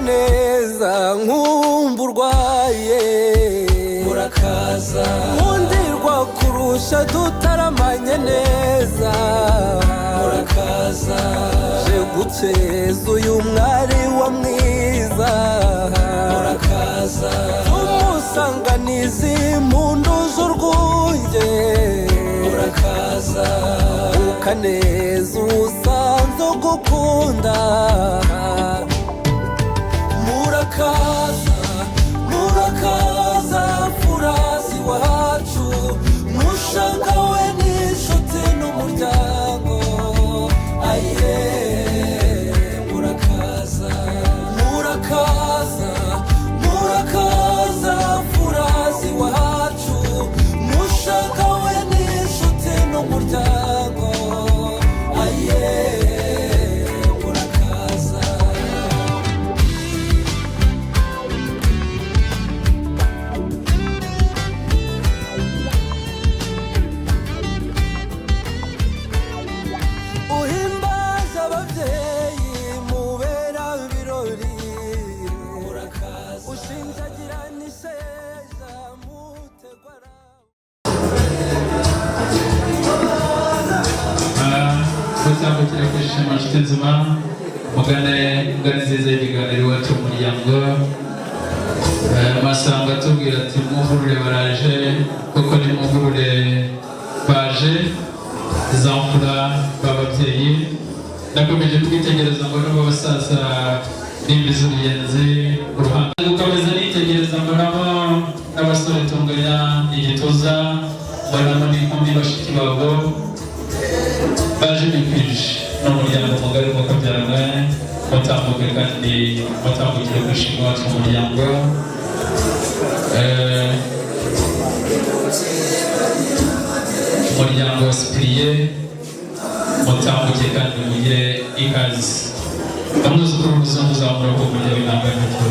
neza nkumburwaye murakaza nkundirwa kurusha dutaramanye neza murakaza je gukeza uyu mwari wa mwiza murakaza tumusanganiza impundu z'urwunge murakaza ukaneza usanze gukunda murakaza furazi wacu mushanga we n'inshuti n'umuryango aye murakaza furazi wacu mushanga we n'inshuti n'umuryango aye Kutambukira kwishima nshuti nzima mugane nziza y'ibiganiro iwacu umuryango Masamba atubwira ati mwuvurure baraje kuko ni mwuvurure baje zamfura b'ababyeyi nakomeje kwitegereza ngo nabo basaza n'imvi z'uruyenzi uruhande gukomeza nitegereza ngo nabo n'abasore tunganya igituza mbonamo n'inkumi bashiki babo baje bikwije n'umuryango mugari mukabyarana mutambuke kandi mutambukire kwishima iwacu umuryango umuryango wa Sipiriye mutambuke kandi mugire ikaze amuzukuru muzamura ko mujya inama y'umukuru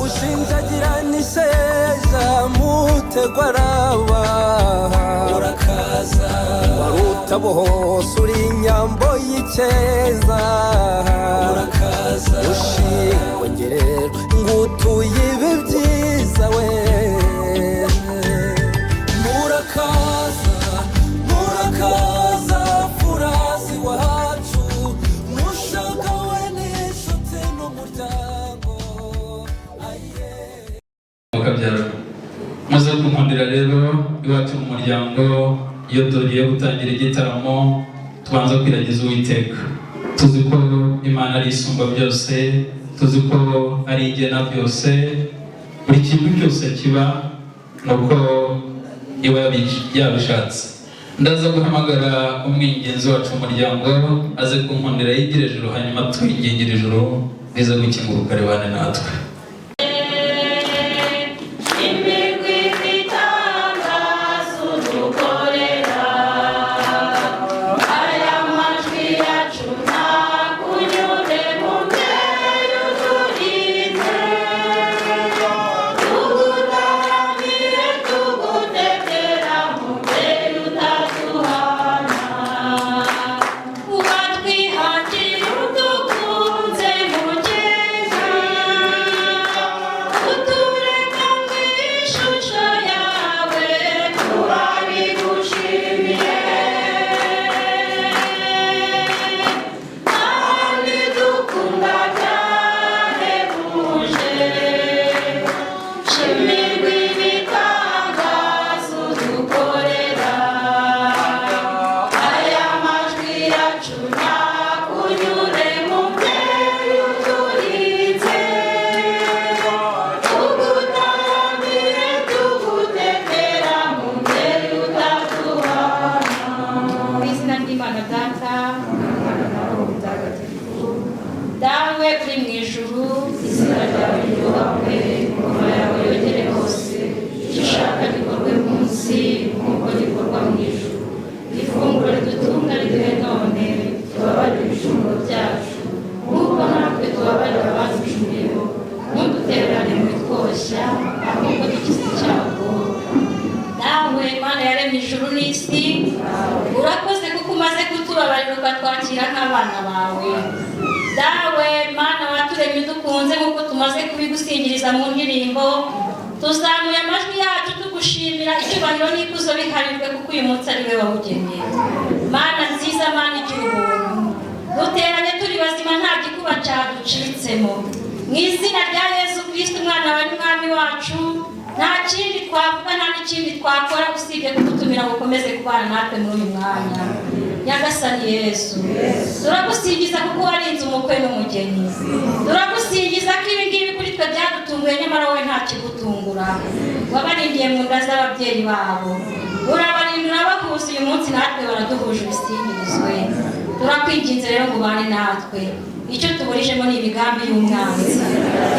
ushinjagira n'iseza mutegwaraba urakaza baruta bose uri inyambo y'ikeza urakaza ushingongere ngutuye ibi byiza we murakaza furazi wacu mushaka we n'inshuti n'umuryango maze kumundira rero iwacu mu muryango iyo tugiye gutangira igitaramo tubanza kwiragiza Uwiteka tuzi ko Imana ari isumba byose tuzi ko ari igena byose buri kintu cyose kiba nuko iba yabishatse ndaza guhamagara umwingenzi wacu umuryango aze kunkundira yigire ijuru hanyuma twingingire ijuru riza gukinguruka rebane natwe uratwakira nk'abana bawe. Dawe Mana waturemye dukunze nk'uko tumaze kubigusingiriza mu ndirimbo, tuzamuye amajwi yacu tugushimira icyubahiro n'ikuzo biharirwe kuko uyu munsi ari we wawugennye. Mana nziza, Mana igira ubuntu, duteranye turi bazima nta gikuba cyaducitsemo. Mu izina rya Yesu Kristo umwana wawe n'umwami wacu, nta kindi twavuga nta n'ikindi twakora usibye kugutumira ngo ukomeze kubana natwe muri uyu mwanya. Nyagasani Yesu, turagusingiza kuko warinze umukwe n'umugeni. Turagusingiza ko ibi ngibi kuri twe byadutunguye nyamara wowe nta kigutungura. Wabarindiye mu nda z'ababyeyi babo, urabarinda urabahuza uyu munsi natwe baraduhuje ibisingirizwe. Turakwinginze rero ngo ubane natwe, icyo tuburijemo ni imigambi y'umwanzi.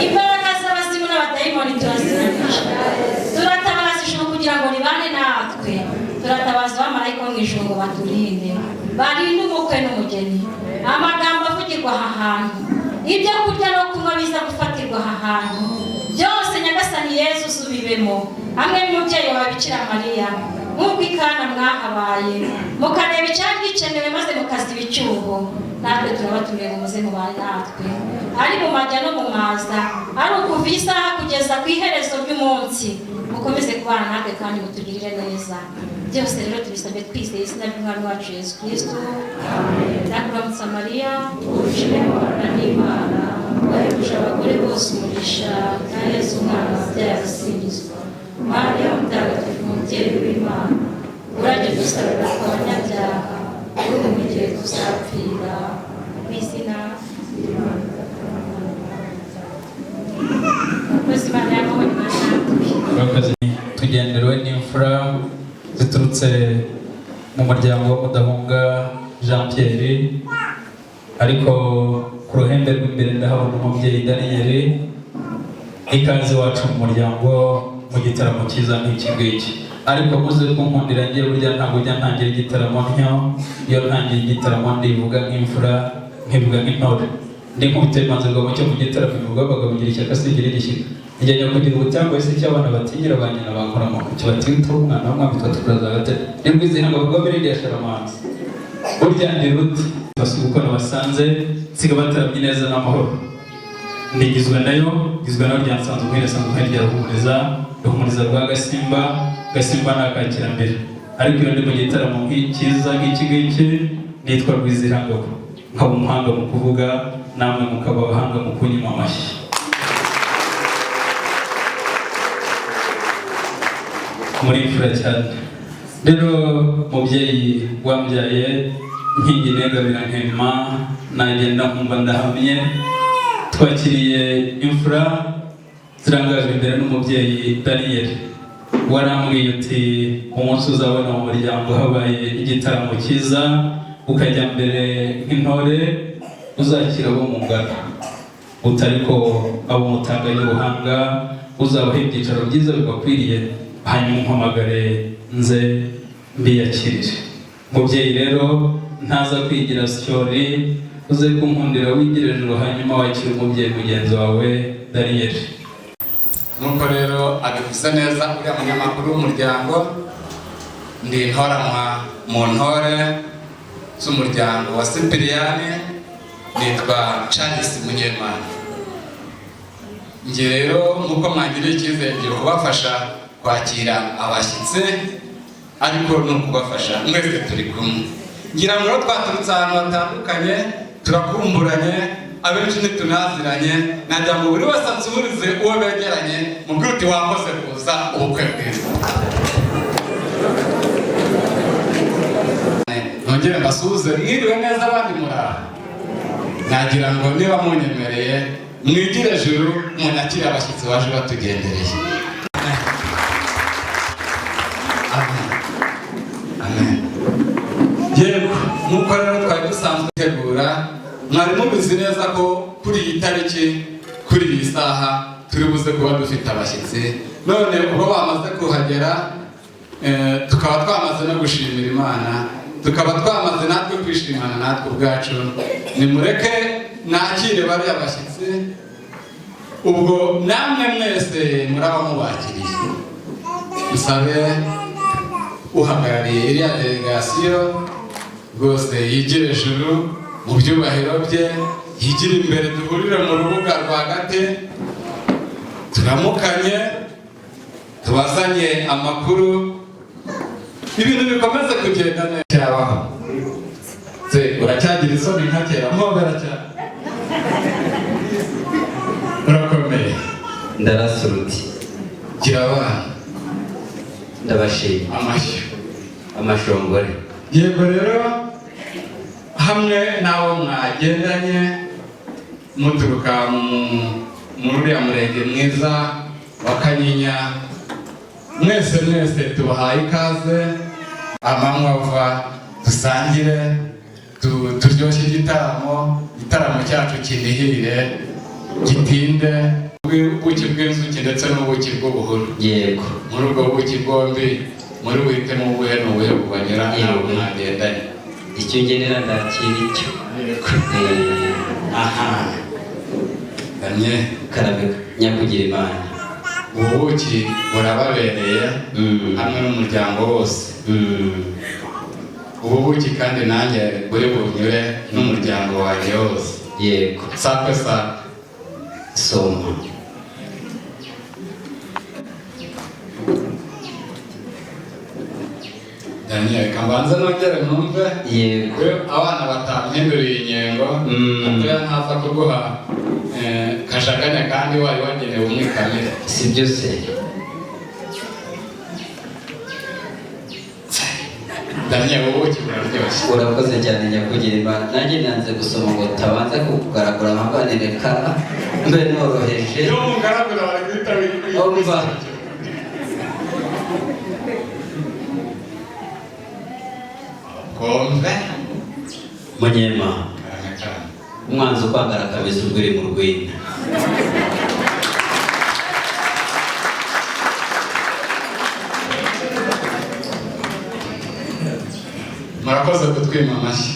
Imbaraga z'abazimu n'abadayimoni turazirangije, turatabaza ijuru kugira ngo ribane natwe. Turatabaza abamarayika bo mu ijuru ngo baturinde, barinde umukwe n'umugeni. Amagambo avugirwa aha hantu, ibyo kurya no kunywa biza gufatirwa aha hantu, byose Nyagasani Yesu usubibemo hamwe n'umubyeyi wawe Bikira Mariya, nk'uko ikana mwahabaye mukareba icyari gikenewe maze mukaziba icyuho. Natwe turabatumiye ngo muze mubane natwe, ari mu majya no mu maza, ari ukuva isaha kugeza ku iherezo ry'umunsi. Mukomeze kubana natwe kandi mutugirire neza. Byose rero tubisabye twizeye izina ry'umwami wacu Yesu Kristo. Ndakuramutsa Mariya, uje kubana n'Imana, wahebuje abagore bose umugisha, na Yesu umwana wabyaye arasingizwa. Mariya mutagatifu umubyeyi w'Imana, urajye dusabira ku banyabyaha ubu mu gihe tuzapfira. Mu izina tugenderewe n'imfura ziturutse mu muryango wo Mudahunga Jean Pierre, ariko ku ruhembe rw'imbere ndahabona umubyeyi Daniel. Ikaze wacu mu muryango mu gitaramo cyiza nk'iki ngiki, ariko muze kunkundira ngiye burya ntabwo ujya ntangira igitaramo ntyo. Iyo ntangiye igitaramo ndivuga nk'imfura nkivuga nk'intore, ndi nk'ubutemaze bwa mucyo mu gitaramo bivuga bakabugira ishyaka sigira igishyika. Njyanye kugira ubutangwa ese cy'abana batigira ba nyina bakora mu cyo batita umwana w'umwami twaturaza gate nibwo izina ngo bagombe rindi yasharamanzi burya ndi ruti basubuko nabasanze siga bataramye neza n'amahoro. Ndigizwe nayo gizwe nayo ryansanzwe kwire sanzwe kandi ruhumuriza rwa Gasimba nakakira mbere. Ariko iyo ndi mu gitaramo cyiza nk'iki ngiki nitwa Rwizihangabo, nkaba umuhanga mu kuvuga, namwe mukaba abahanga mu kunyima amashyi. Muri imfura cyane rero mubyeyi wambyaye nkingi negabira nkema nagenda nkumva ndahamye. Twakiriye imfura zirangajwe imbere n'umubyeyi Daniel, warambwiye uti umunsi uzabona mu muryango habaye igitaramo cyiza, ukajya mbere nk'intore, uzakira abo mu ngano utariko abo mutanganye ubuhanga, uzabaho ibyicaro byiza bibakwiriye, hanyuma umpamagare nze mbiyakirire. Mubyeyi rero ntaza kwigira syori, uze kunkundira wigire ejuru, hanyuma wakira umubyeyi mugenzi wawe Daniel. Nuko rero abivuze neza uriya munyamakuru w'umuryango, ndi intoranwa mu ntore z'umuryango wa Sipiriyani, nitwa Charles Munyemana. Nge rero nk'uko mwagiriye icyizere ngiye kubafasha kwakira abashyitsi, ariko no kubafasha mwese turi kumwe. Ngira ngo twaturutse ahantu hatandukanye, turakumburanye, abenshi ntitunaziranye, nagira ngo buri wese ansubirize uwo begeranye mubwire uti wakoze kuza ubukwe bwiza. Nongere mbasuhuze mwiriwe neza abandi muraho. Nagira ngo niba munyemereye mwigire ejuru munakire abashyitsi baje batugendereye. Yego, nk'uko rero twari dusanzwe tegura, mwari mubizi neza ko kuri iyi tariki, kuri iyi saha turi buze kuba dufite abashyitsi. None ubwo bamaze kuhagera, tukaba twamaze no gushimira Imana, tukaba twamaze natwe kwishimana natwe ubwacu. Nimureke nakire bariya bashyitsi, ubwo namwe mwese muraba mubakiriye. Musabe uhagarariye iriya delegasiyo rwose yigire ejuru mu byubahiro bye, yigire imbere, duhurire mu rubuga rwagati turamukanye, tubazanye amakuru, ibintu bikomeze kugenda neza. Cyabaho se uracyagira isoni nka kera, mpobera cyane, urakomeye, ndarasuruti, gira abana, ndabashima, amashyo, amashongore. yego rero hamwe n'abo mwagendanye muturuka muri uriya murenge mwiza wa Kanyinya, mwese tubahaye ikaze, amanywa ava dusangire, turyoshye igitaramo cyacu kinihire, gitinde, ubuki bw'inzuki ndetse n'ubuki bw'ubuhuru. Yego, muri ubwo buki bwombi muri buhitemo ubuhe n'ubuhe bubanyura nawe mwagendanye. icyo ngenera ndakira icyo. Aha damye karabe nyakugira Imana, ubuki burababereye hamwe n'umuryango wose. ubu buki kandi nanjye buri bunyure n'umuryango wanjye wose. yego, sakwe sakwe soma. Daniel, kambanza nongere numve. Yego, abana batampinduriye inyengo, atuya ntaza kuguha kajaganya kandi wari wagenewe umwikamire. si byo se. Daniel, ubuki buraryoshye. urakoze cyane nyakugira Imana, nanjye nanze gusoma ngo tabanza kukugaragura amabanire ka mbe noroheje. Iyo mugaragura bari guhita Umva. kombe Munyema, umwanzi ukwangara kabisa ubwo uri mu rwina. murakoze kutwima amashyi.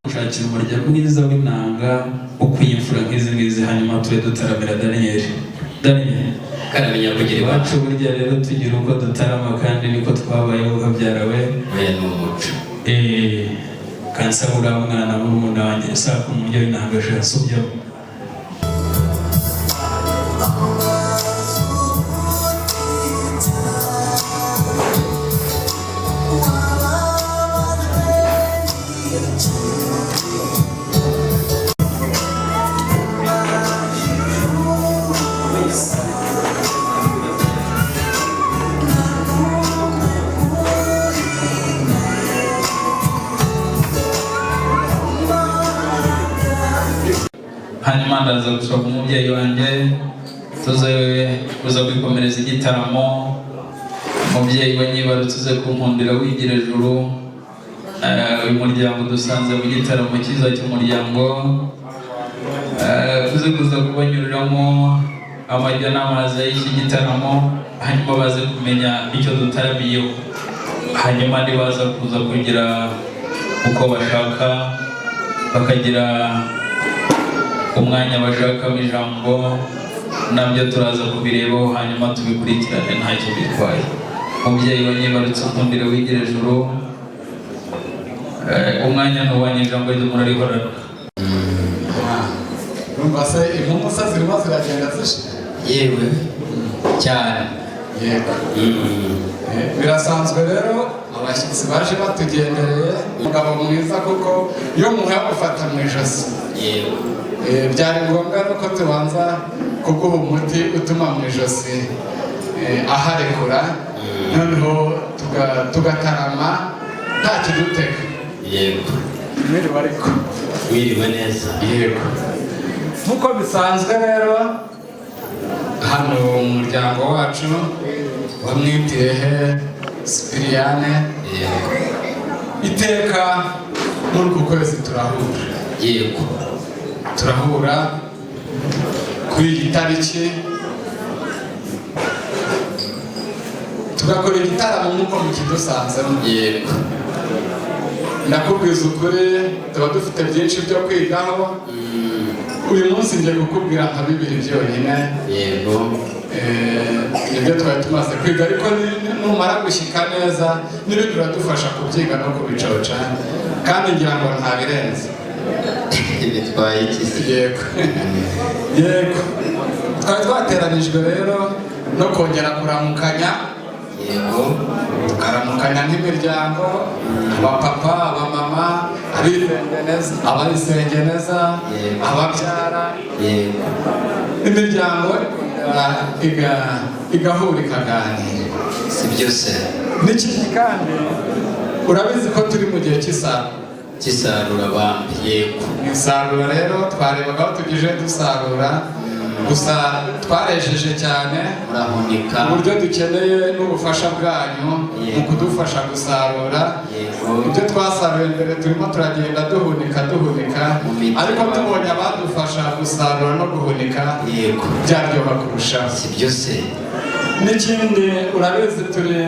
gushakira umurya mwiza w'inanga ukwiye imfura nk'izi ngizi, hanyuma tube dutaramira Daniel. Karabe nyakugira Imana, iwacu burya rero tugira uko dutarama kandi niko twabayeho ukabyara we. oya ni umuco. kansabura mwana murumuna wanjye saa ku murya w'inanga shasubyaho. hanyuma ndaza gushaka umubyeyi wanjye tuze kuza kwikomereza igitaramo. umubyeyi wa nyibarutse uze kunkundira wigira ejuru. uyu muryango dusanze mu gitaramo cyiza cy'umuryango, tuze kuza kubanyuriramo amajya n'amazi y'iki gitaramo, hanyuma baze kumenya icyo dutaramiyeho, hanyuma nibaza kuza kugira uko bashaka bakagira umwanya bashakamo ijambo, nabyo turaza kubirebaho hanyuma tubikurikirane ntacyo bitwaye. umubyeyi wa nyibarutse ukundire wigira ejuru, umwanya n'uwanya ijambo ry'umuntu arihorana. Urumva se impumu se zirimo ziragenda zishira? Yewe cyane. Yego. Birasanzwe rero abashyitsi baje batugendereye, umugabo mwiza kuko iyo muhuye gufata mu ijosi. Yego. Byari ngombwa nuko tubanza kuguha umuti utuma mu ijosi aharekura, noneho tugatarama nta kidutega. Yego. Mwiriwe ariko. Mwiriwe neza. Yego. Nk'uko bisanzwe rero hano mu muryango wacu wamwitiriye Sipiriyane, iteka muri uku kwezi turahura. Yego. Turahura kuri iyi tariki tugakora igitaramo nk'uko mukidusanzemo. Yego. Ndakubwiza ukuri tuba dufite byinshi byo kwigaho. Uyu munsi ngiye kukubwira nka bibiri byonyine. Yego. nibyo twari tumaze kwiga, ariko numara gushyika neza n'ibindi biradufasha kubyiga no kubicoca, kandi ngira ngo nta birenze. bitwaye iki? Yego yego, twari twateranijwe rero no kongera kuramukanya. Yego, tukaramukanya nk'imiryango, abapapa, abamama, abayisengeneza, ababyara, imiryango igahura ikaganira. si byose n'ikindi kandi urabizi ko turi mu gihe cy'isarura bambi. Yego, mu isarura rero twarebaga aho tugejeje dusarura, gusa twaresheje cyane murahunika, uburyo dukeneye n'ubufasha bwanyu mu kudufasha gusarura. Ibyo twasaruye mbere turimo turagenda duhunika, ariko tubonye abadufasha gusarura no guhunika byaryoha kurushaho. si byose. N'ikindi urabizi turi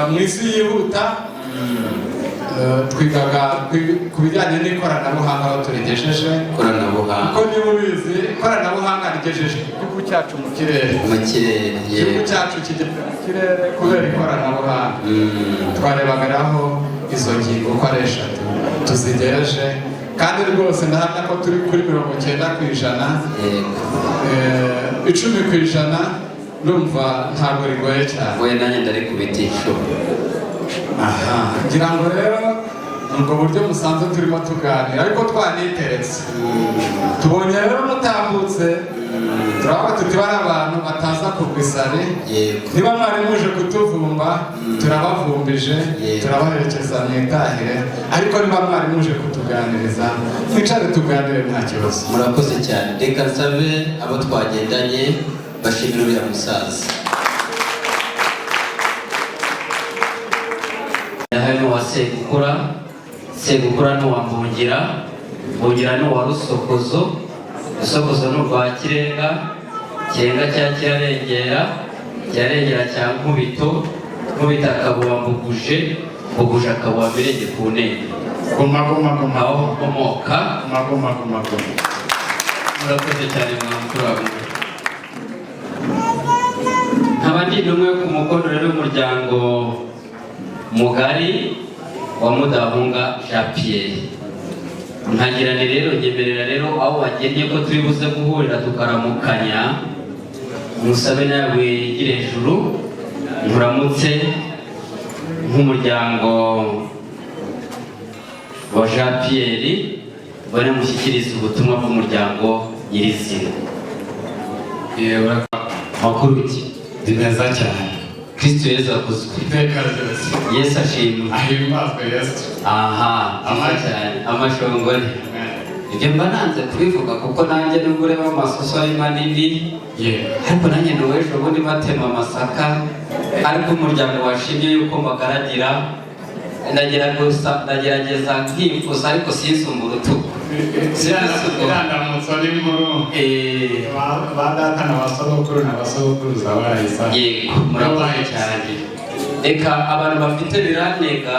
mu isi yihuta, twigaga ku bijyanye n'ikoranabuhanga aho turigejeje. Ikoranabuhanga, kuko niba ubizi ikoranabuhanga rigejeje igihugu cyacu mu kirere. Igihugu cyacu kigeze mu kirere kubera ikoranabuhanga. Twarebaga aho izo ngingo uko ari 3 tuzigereje, kandi rwose ndahamya ko turi kuri 90%. 10% numva ntabwo rigoye cyane. wowe nanjye ndari kubitisha. ngira ngo rero ubwo buryo musanzwe turimo tuganira, ariko twaniteretse. Tubonye rero mutambutse, turabona tuti bari abantu bataza kugwa isari. Niba mwari muje kutuvumba, turabavumbije, turabaherekeza mwitahire, ariko niba mwari muje kutuganiriza, mwicare tuganire nta kibazo. Murakoze cyane. Reka nsabe abo twagendanye bashimira uriya musaza. hano wa Segukura n'uwa Mbungira n'uwa Rusokozo ni urwa Kirenga cya Kirarengera cya Nkubito akaba uwa Mbuguje akaba uwa Mirenge ku Ntebe. aho nkomoka. Murakoze cyane mwamukuru wawe. nkaba ndi n'umwe ku mukono rero w'umuryango mugari wa Mudahunga Jean Pierre. nkagirane rero nyemerera rero aho wagennye ko turi buze guhurira tukaramukanya, musabe nawe wigire hejuru muramutse nk'umuryango wa Jean Pierre, bane mushyikiriza ubutumwa bw'umuryango nyirizina. Makuru ki? Ni meza cyane. Kristo Yesu akuzwe. Yesu ashimwe. Ahimbazwe Yesu. Amashongore. Ibyo mba nanze kubivuga kuko nanjye nubwo ureba amasoso ari manini, ariko nanjye n'uwejo ubundi batema amasaka, ariko umuryango washimye yuko mbagaragira, ndagerageza nkifuza ariko sinsumba urutugu. Irandamutso n'inkuru ba data n'abasogokuruza barayisa. Yego, murakoze cyane. Reka abantu bafite biranega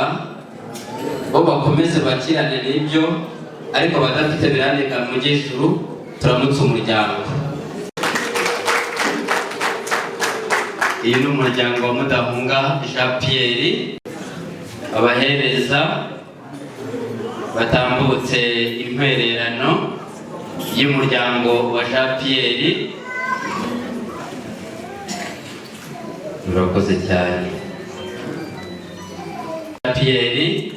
bo bakomeze bakirane n'ibyo, ariko badafite biranega mu ijuru turamutse umuryango. Iyi ni umuryango wa Mudahunga Jean Pierre, abahereza batambutse intwererano y'umuryango wa Jean Pierre. Murakoze cyane. Jean Pierre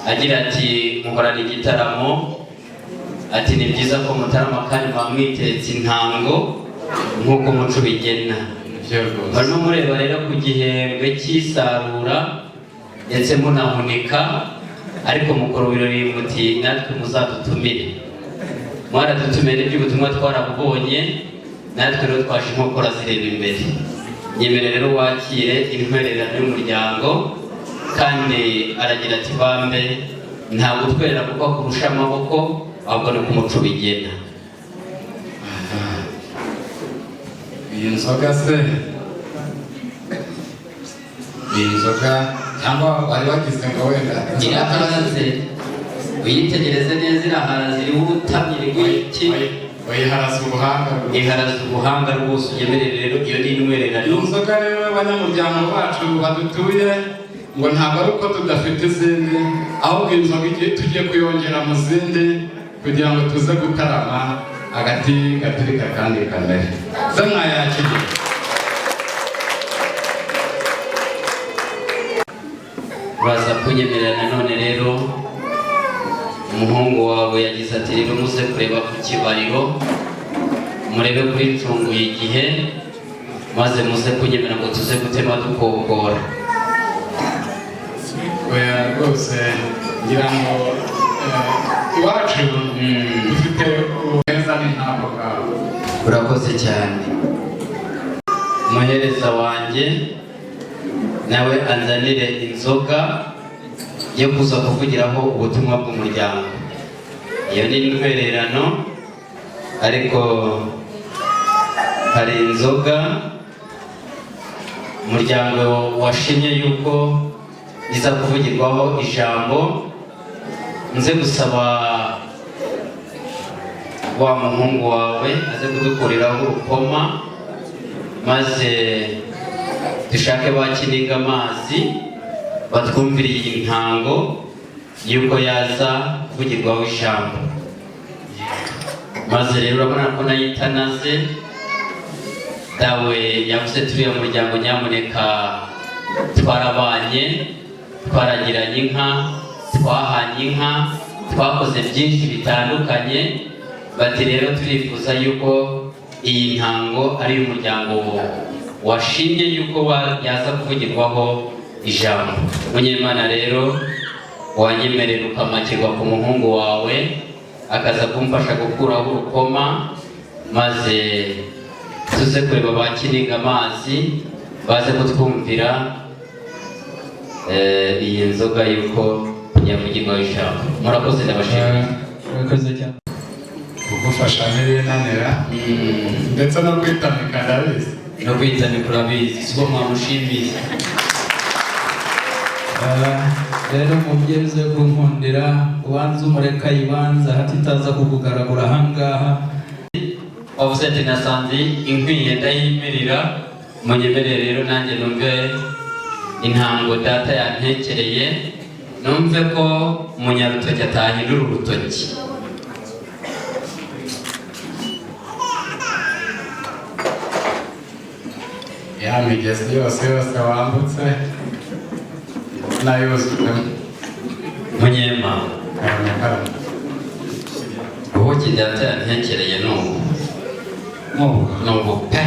agira ati muhorana igitaramo, ati ni byiza ko mutarama kandi mwamwitetse intango nk'uko umuco bigena. Barimo mureba rero ku gihembwe cy'isarura ndetse munahunika, ariko mukora ibirori muti natwe muzadutumire. Mwaradutumire iby'ubutumwa twarabubonye, natwe rero twaje inkokora zireba imbere. Nyemere rero wakire intwererano y'umuryango, kandi aragira ati bambe ntabwo utwerera kuko kurusha amaboko, ahubwo ni ku muco bigena. Iyi nzoga se ni inzoga cyangwa bari bagize ngo wenda iraharaze, uyitegereze neza, irahara ziriho ubutamyi rw'iki. Iharaza ubuhanga. Iharaza ubuhanga rwose unyemerere rero iyo ni intwererano. Inzoga rero abanyamuryango bacu badutuye ngo ntabwo ari uko tudafite izindi, ahubwo inzoga igiye tugiye kuyongera mu zindi kugira ngo tuze gutarama agati gaturika kandi kamere. Se mwayakiriye? Baza kunyemerera nanone rero umuhungu wawe yagize ati rero muze kureba ku kibariro murebe kuri ncunguye igihe maze muze kunyemerera ngo tuze gutema dukokora. Oya rwose ngira ngo iwacu dufite ubuheza n'intambo bwawe. Urakoze cyane. Umuhereza wanjye nawe anzanire inzoga yo kuza kuvugiraho ubutumwa bw'umuryango. Iyo ni intwererano, ariko hari inzoga umuryango washimye yuko iza kuvugirwaho ijambo. Nze gusaba wa muhungu wawe aze kudukuriraho urukoma maze dushake bakiniga amazi batwumvire iyi ntango yuko yaza kuvugirwaho ijambo. Maze rero urabona ko nayitanaze dawe yavuze turiya muryango nyamuneka twarabanye, twaragiranye inka, twahanye inka, twakoze byinshi bitandukanye. Bati rero turifuza yuko iyi ntango ari umuryango washimye yuko yaza kuvugirwaho ijambo. Munyemana rero wanyemerera ukamakirwa ku muhungu wawe akaza kumfasha gukuraho urukoma maze tuze kureba bakiniga amazi baze kutwumvira iyi nzoga yuko yavugirwaho ijambo. Murakoze ndabashimira. Murakoze cyane. Kugufasha ntibinanira ndetse no kwitamika ndabizi. No kwitamika urabizi siko mwamushimiye. Rero mubyeyi uze kunkundira ubanza umureka yibanza hatitaza kukugaragura ahangaha. Wavuze ati nasanze inkwiye ndayimirira, munyemerere rero nanjye numve intango data yantekereye, numve ko umunyarutoki atahindura urutoki. Ya migezi yose wambutse nayuzuzemo. Munyema ubuki data yantekereye n'ubu pe.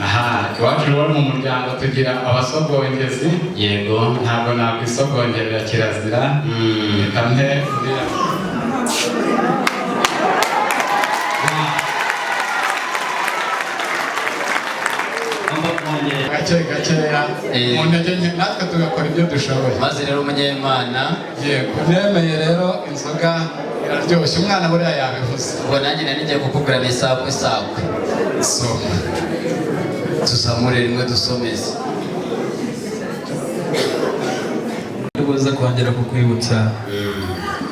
Aha, iwacu rero mu muryango tugira abasogongezi. Yego. Ntabwo nakwisogongerera kirazira. Reka mpe uriya. gakeya mu ntege nke natwe tugakora ibyo dushoboye. Maze rero Munyemana yego nemeye rero inzoga iraryoshye umwana buriya yabivuze. ubwo nanjye nanigiye kukubwira n'isakwe tuzamure rimwe dusomeze. Tubuze kongera kukwibutsa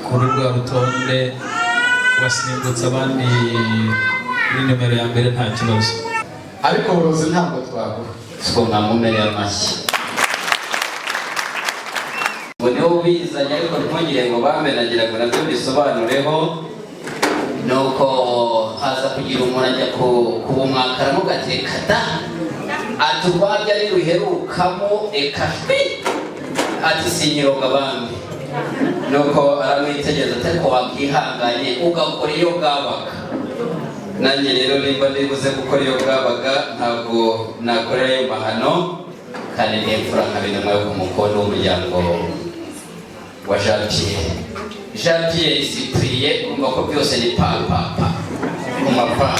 kuri rwa rutonde wasimbutse abandi kuri nimero ya mbere nta kibazo. Ariko uburozi ntabwo twaguha. Siko mwamumereye amashyi. Ngo niho ubizanye ariko ntugire ngo bamenagira ngo nabyo bisobanureho. Nuko haza kugira umuntu ajya kubumwakara mugateka da. Ati urwabya ari ruherukamo ekashwi. Ati sinyiroga bambi. Nuko aramwitegereza atari ko wakwihanganye ugakora iyo bwabaga. Nanjye rero nimba ndibuze gukora iyo bwabaga ntabwo nakorera ayo mahano kandi n'imfura nkabinamwe ku mukono w'umuryango wa Jean Pierre. Jean Pierre Cyprien urumva ko byose ni papapa ku mapapa.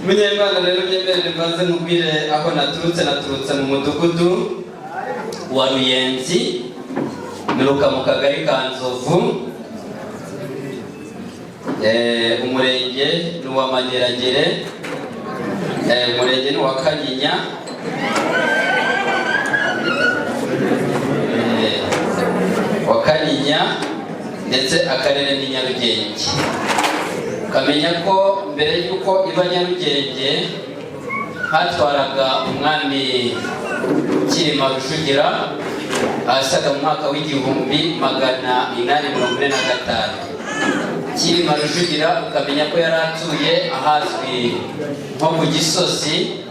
Munyemana rero nyemerere mbanze mubwire aho naturutse mu mudugudu wa Ruyenzi nuruka mu kagari ka Nzovu. Umurenge ni uwa Mageragere, umurenge ni uwa Kanyinya, ndetse akarere ni Nyarugenge. Ukamenya ko mbere y'uko iba Nyarugenge hatwaraga umwami Cyilima Rujugira asaga mu mwaka w'1845. Cyilima Rujugira ukamenya ko yari atuye ahazwi nko ku Gisozi,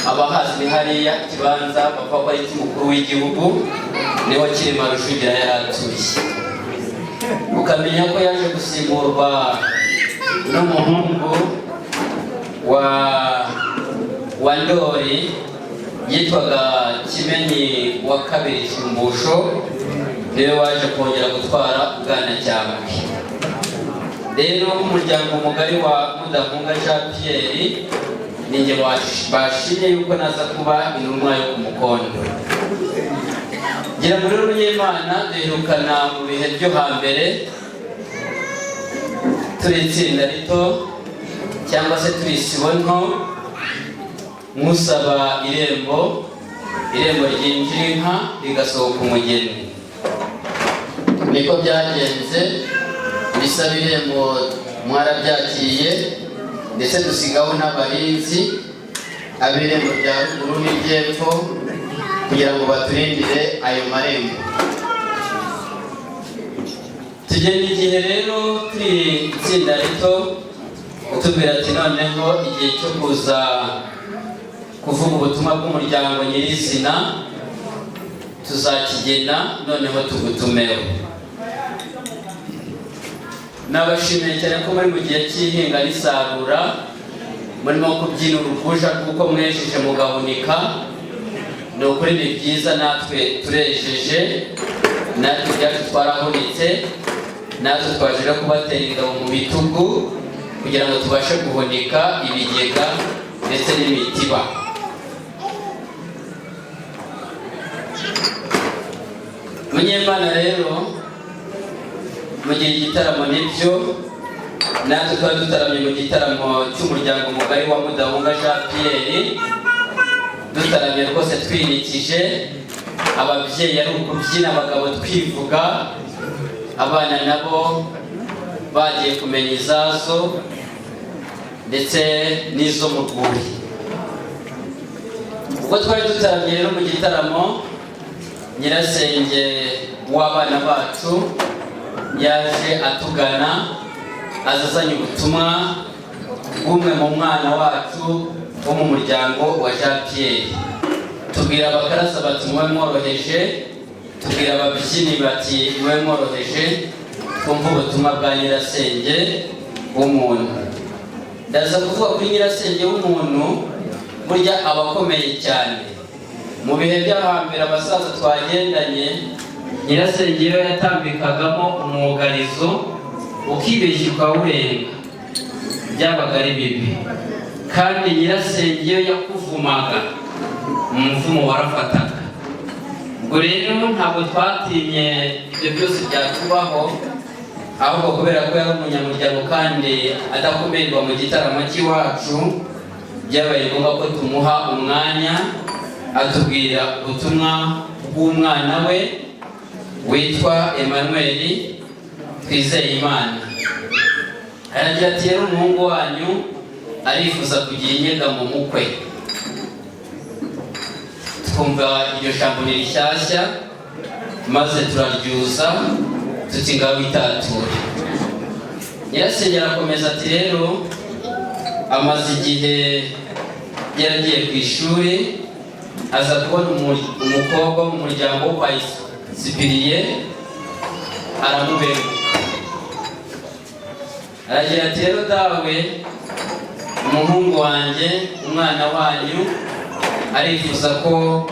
abahazwi hariya ikibanza bavuga ko ari cy'umukuru w'igihugu, niho Cyilima Rujugira yari atuye. Ukamenya ko yaje gusimburwa n'umuhungu wa Ndori yitwaga Kimenyi wa kabiri Shumbusho, niwe waje kongera gutwara Bwanacyambwe. Rero umuryango mugari wa Mudahunga Jean Pierre ninjye bashimye yuko naza kuba intumwa yo ku Mukondo. Ngira muri Runyemana duherukana mu bihe byo hambere turi itsinda rito cyangwa se turi isibo nto, musaba irembo ryinjira inka rigasohoka umugeni. Niko byagenze, bisaba irembo mwarabyakiriye, ndetse dusigaho n'abarinzi ab'irembo rya ruguru n'iry'epfo kugira ngo baturindire ayo marembo. Tugenda igihe rero turi itsinda rito, utubwira ati noneho igihe cyo kuza kuvuga ubutumwa bw'umuryango nyirizina tuzakigena, noneho tugutumeho. Nabashimiye cyane ko muri mu gihe cy'ihinga n'isarura murimo kubyina urukuja kuko mwejeje mugahunika. Ni ukuri ni byiza, natwe turejeje, natwe ibyacu twarahunitse, natwe twajije kubatera ingabo mu bitugu kugira ngo tubashe guhunika ibigega ndetse n'imitiba. Munyemana rero mu gihe igitaramo nibyo, natwe twari dutaramye mu gitaramo cy'umuryango mugari wa Mudahunga Jean Pierre, dutaramye rwose twinikije, ababyeyi ari ukubyina, abagabo twivuga, abana nabo bagiye kumenya izazo ndetse n'izo mu rwuri. Ubwo twari dutaramye rero mu gitaramo, nyirasenge w'abana bacu yaje atugana, azazanye ubutumwa bw'umwe mu mwana wacu wo mu muryango wa Jean Pierre. Tubwira abakaraza bati mwe mworoheje, tubwira ababyinnyi bati mwe mworoheje, twumva ubutumwa bwa nyirasenge w'umuntu. Ndaza kuvuga kuri nyirasenge w'umuntu, burya aba akomeye cyane. Mu bihe by'ahambere abasaza twagendanye, nyirasenge iyo yatambikagamo umwugarizo ukibeshya ukawurenga byabaga ari bibi, kandi nyirasenge iyo yakuvumaga umuvumo warafataga. Ubwo rero ntabwo twatinye ibyo byose byatubaho, ahubwo kubera ko yari umunyamuryango kandi adakumirwa mu gitaramo cy'iwacu, byabaye ngombwa ko tumuha umwanya atubwira ubutumwa bw'umwana we witwa Emmanuel Twizeyimana. Aragira ati rero umuhungu wanyu arifuza kugira inyegamo mu mukwe. Twumva iryo jambo ni rishyashya, maze turaryuza tuti ngaho itature. Nyirasenge arakomeza ati rero amaze igihe yaragiye ku ishuri, aza kubona umukobwa wo mu muryango wa Sipiriye, aramubenguka. Aragira ati rero dawe, umuhungu wanjye, umwana wanyu arifuza ko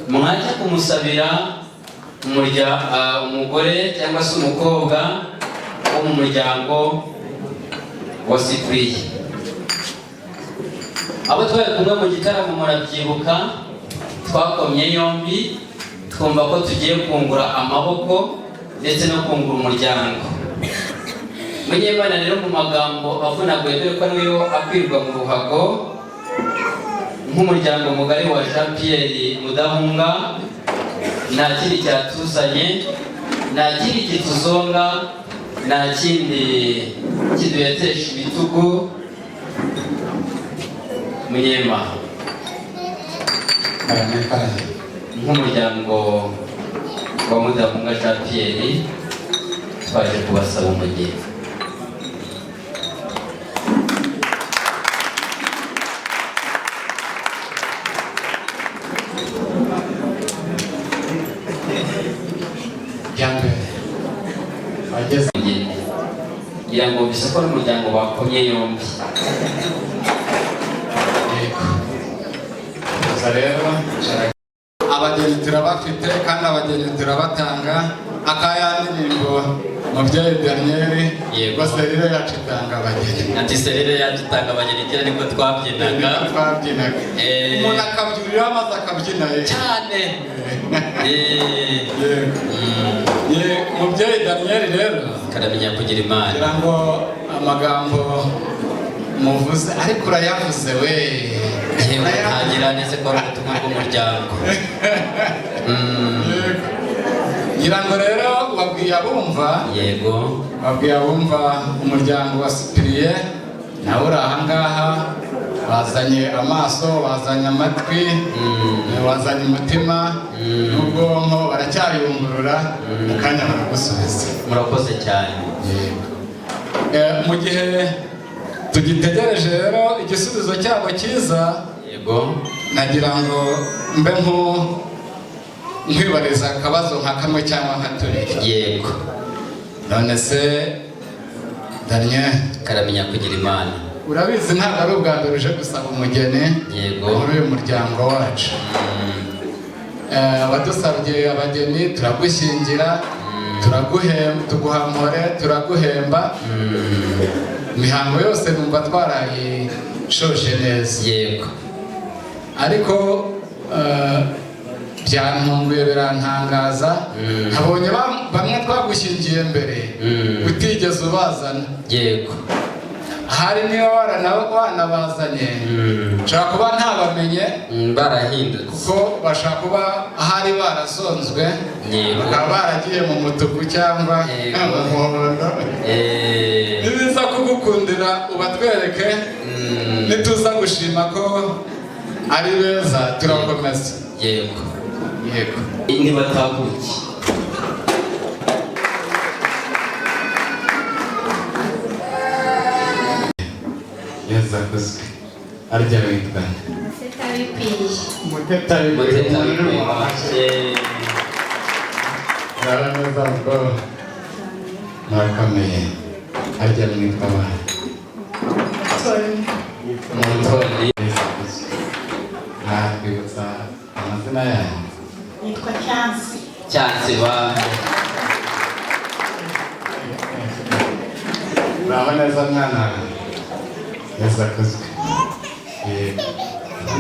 mwajya kumusabira umugore cyangwa se umukobwa wo mu muryango wa Sipiriye. Abo twari kumwe mu gitaramo murabyibuka, twakomye yombi, twumva ko tugiye kungura amaboko ndetse no kungura umuryango. Munyemana rero mu magambo avunaguye, dore ko ariyo akwirwa mu ruhago, nk'umuryango mugari wa Jean Pierre Mudahunga, nta kindi cyatuzanye nta kindi kituzonga, nta kindi kiduhetesha ibitugu. Munyema nk'umuryango wa Mudamunga Jean Pierre twaje kubasaba umugeni. Ngira ngo bisa ko n'umuryango bakomye yombi. Rero abageni turabafite kandi abageni turabatanga. Akaya ndirimbo mubyeyi Daniel yego Serire yacu itanga abageni. Ati Serire yacu itanga abageni kera niko twabyinaga. Umuntu akabyurira maze akabyina cyane. Mubyeyi Daniel rero karamenya kugira imana. Ngira ngo amagambo muvuze ariko urayavuze we. Ntagira nese ko ari ubutumwa bw'umuryango. Ngira ngo rero wabwiye abumva. Yego wabwiye abumva umuryango wa Cyprien nawe uri ahangaha, bazanye amaso, bazanye amatwi, bazanye umutima n'ubwonko, baracyayungurura mu kanya baragusubiza. Murakoze cyane. Mu gihe tugitegereje rero igisubizo cyabo cyiza, yego nagira ngo mbe nkwibariza akabazo nka kamwe cyangwa nka tubiri. Yego none se Daniel karamenya kugira imana, urabizi ntabwo ari ubwa mbere uje gusaba umugeni yego muri uyu muryango wacu. Abadusabye abageni turagushyingira, tuguhamore, turaguhemba. Imihango yose numva twarayishoje neza. Yego ariko byantunguye birantangaza. Nabonye bamwe twagushyingiye mbere utigeze ubazana. Yego hari niyo wanabazanye nshaka kuba ntabamenye barahindutse kuko bashaka kuba ahari barasonzwe, bakaba baragiye mu mutuku cyangwa mu muhondo. Nibiza kugukundira ubatwereke, nituza gushima ko ari beza turakomeza. Yego yego ntibatabuke. Yeza kuzwe arya witwa Muteta Bikwiye. Naraza ngo murakomeye arya mwitwa wa Mutoni. Kwibutsa amazina yanyu. Nitwa Chance. Chance ba Uraba neza mwana. Yeza kuzwe.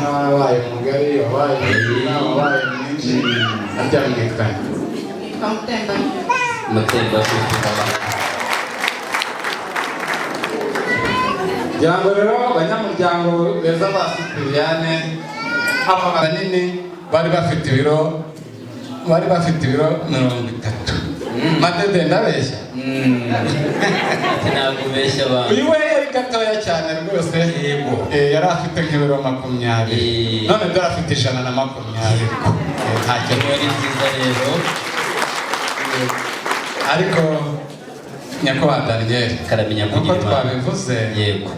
Wabaye mugari, wabaye mwiza, wabaye mwinshi. Arya mwitwa Mutemba. Mutemba Jango rero abanyamuryango beza ba Cyprien aba banini bari bafite ibiro 30. Madede ndabeshya. ntabwo beshya abantu. Uyu we yari gatoya cyane rwose. Yego yari afite nk'ibiro 20. None dore afite 120. Nta kintu yari nziza rero. ariko nyakubahwa Daniel karamenya kuko twabivuze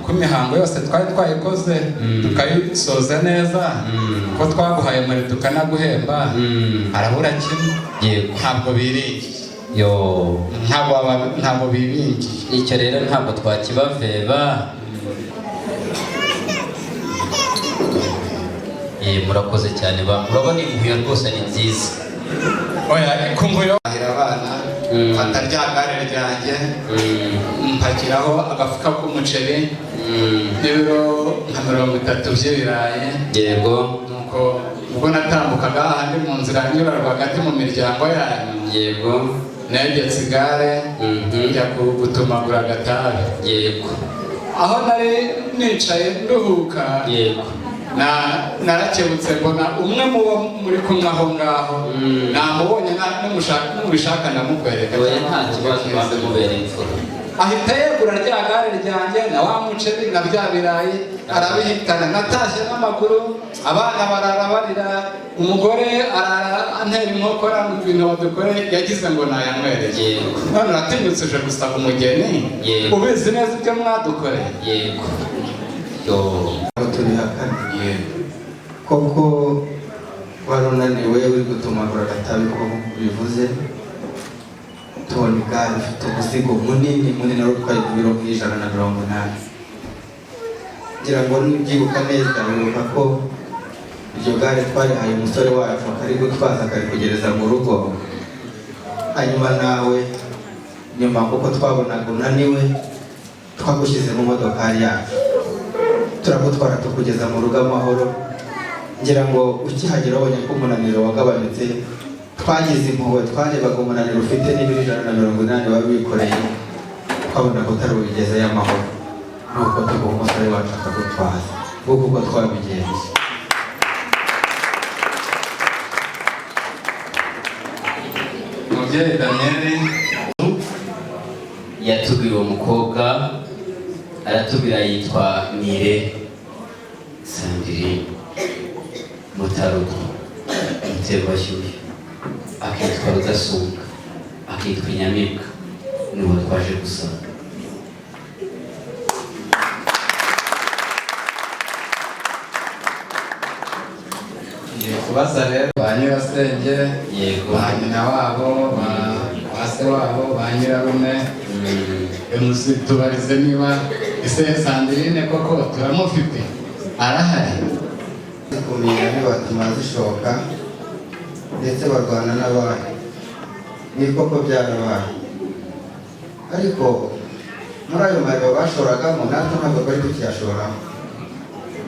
ku mihango yose twari twayikoze tukayisoza neza, ko twaguhaye muri tukanaguhemba, arabura kimwe. Yego ntabwo biringiye. Yo ntabwo biringiye. icyo rero ntabwo twakibaveba. Murakoze cyane urabona impuyo rwose ni nziza. Oya kumbuyo ahira abana fata rya gare ryanjye mpakiraho agafuka k'umuceri n'ibiro nka 30 by'ibirayi. Yego nuko ubwo natambukaga ahandi mu nzira nyura rwagati mu miryango yanyu. Yego negetse igare njya gutumagura agatabi. Yego aho nari nicaye nduhuka. Yego narakebutse mbona umwe mu bo muri kumwe aho ngaho namubonye n'umushaka ndamukwereka nta kibazo bambe mubereye imfura ahita yegura rya gare ryanjye na wa muceri na bya birayi arabihitana natashye n'amaguru abana barara barira umugore antera inkokora mu bintu badukoreye yagize ngo nayamwereye none uratinyutse uje gusaba umugeni ubizi neza ibyo mwadukoreye yego tubihakane koko wari unaniwe uri gutumagura agatabi nk'uko bivuze tubona igare ufite umuzigo munini wari utwaye ibiro nk'180 ngira ngo nibyibuka neza wibuka ko iryo gare twarihaye umusore wacu akari gutwaza akarikugereza mu rugo hanyuma nawe nyuma kuko twabonaga unaniwe twagushyize mu modokari yacu turagutwara tukugeza mu rugo amahoro ngira ngo ukihagera ubonye ko umunaniro wagabanutse twagize impuhwe twarebaga umunaniro ufite n'ibiro 180 waba wikoreye twabona ko utari bubigezeyo amahoro nuko tuguha umusore wacu akagutwaza nguko uko twabigenje umubyeyi Daniel yatubwiye uwo mukobwa aratubwira yitwa Mire Sandrine Mutaruko Muterwashyushyu akitwa Rudasumbwa akitwa Inyamibwa niwo twaje gusaba kubaza rero ba nyirasenge yego ba nyina wabo ba se wabo ba nyirarume tubarize niba ise Sandrine koko turamufite arahari kumenya bibatuma zishoka ndetse barwana n'abandi ni koko byarabaye ariko muri ayo mariba bashoragamo natwe ntabwo bari tukiyashoramo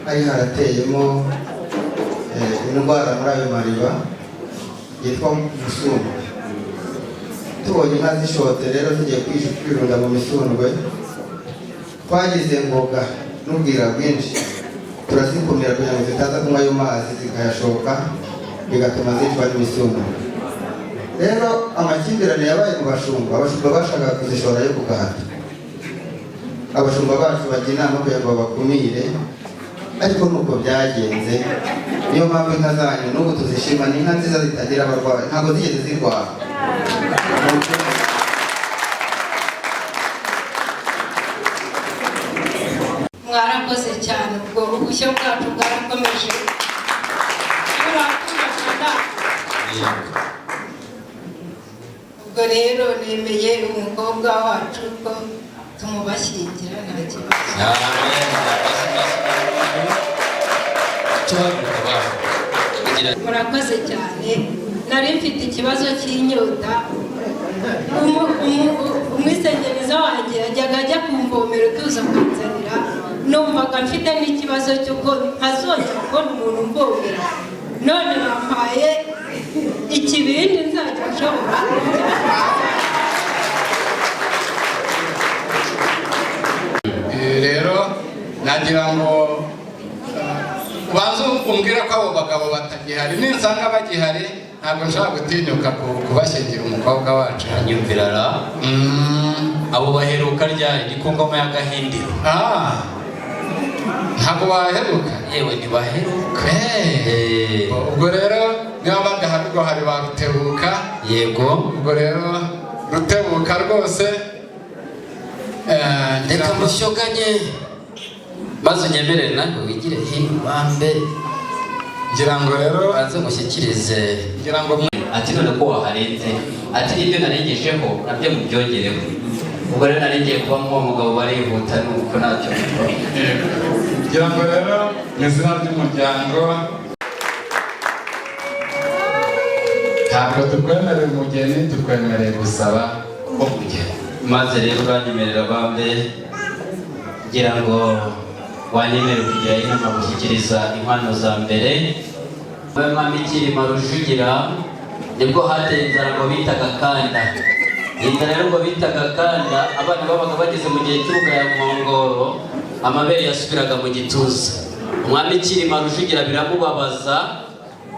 hari harateyemo indwara muri ayo mariba yitwa musundwe tubonye inka zishotse rero zigiye kwirunda mu misundwe twagize ngoga n'ubwira bwinshi turazikumira kugira ngo zitaza kunywa ayo mazi zikayashoka bigatuma zicwa n'imisundwe rero amakimbirane yabaye mu bashumba bashaka kuzishorayo ku gahato abashumba bacu bajya inama kugira ngo babakumire ariko nuko byagenze niyo mpamvu inka zanyu n'ubu tuzishima ni inka nziza zitagira abarwayi ntabwo zigeze zirwara mwarakoze cyane ubwo ubushyo bwacu bwarakomeje ubwo rero nemeye umukobwa wacu ko tumubashyingira nta kibazo murakoze cyane nari mfite ikibazo cy'inyota umwisengereza wanjye yajyaga ajya kumvomera tuza kunzanira numvaga mfite n'ikibazo cy'uko ntazongera kubona umuntu umvomera none bampaye ikibindi nzajya nshobora rero nagira ngo ubanze umbwire ko abo bagabo batagihari ninsanga bagihari ntabwo nshobora gutinyuka kubashyingira umukobwa wacu anyumvira ra abo baheruka rya igikongoma y'agahindiro ntabwo baheruka yewe ntibaheruka ubwo rero niba badahari ubwo hari ba Rutebuka yego ubwo rero Rutebuka rwose reka mushyoganye maze unyemerere nawe wigire hino bambe ngira ngo rero banze mushyikirize ngira ngo ati none ko waharenze ati ibyo narengejeho nabyo mubyongereho ubwo rero narengeye kuba nk'uwo mugabo barihuta nuko ntacyo ngira ngo rero mu izina ry'umuryango ntabwo tukwemerera umugeni tukwemereye gusaba ko kugenda maze rero uranyemerera bambe ngira ngo wanyemerera kugira inama gushyikiriza inkwano za mbere wowe mwami Kirima Rujugira nibwo hateye inzara ngo bitaga kanda inzara rero ngo bitaga kanda abana babaga bageze mu gihe cy'ubugaya nkongoro amabere yasubiraga mu gituza umwami Cyilima Rujugira biramubabaza,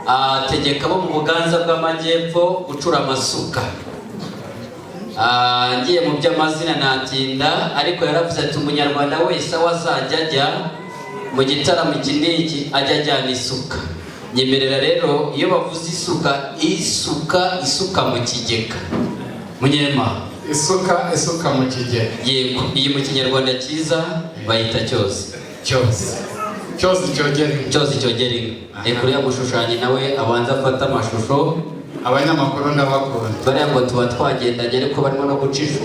ategeka bo mu Buganza bw'Amajyepfo gucura amasuka. Ngiye mu by'amazina natinda, ariko yaravuze ati umunyarwanda wese aho azajya ajya mu gitaramo iki n'iki ajya ajyana isuka. Nyemerera rero iyo bavuze isuka mu kigega. Munyema isuka mu kigega. Yego, iyi mu kinyarwanda cyiza bayita cyose. Cyose cyogera inka. Kuri ya mushushanya nawe abanza afata amashusho. Abanyamakuru ndabakunda. Bariya ngo tuba twagendanye ariko barimo no guca ifu.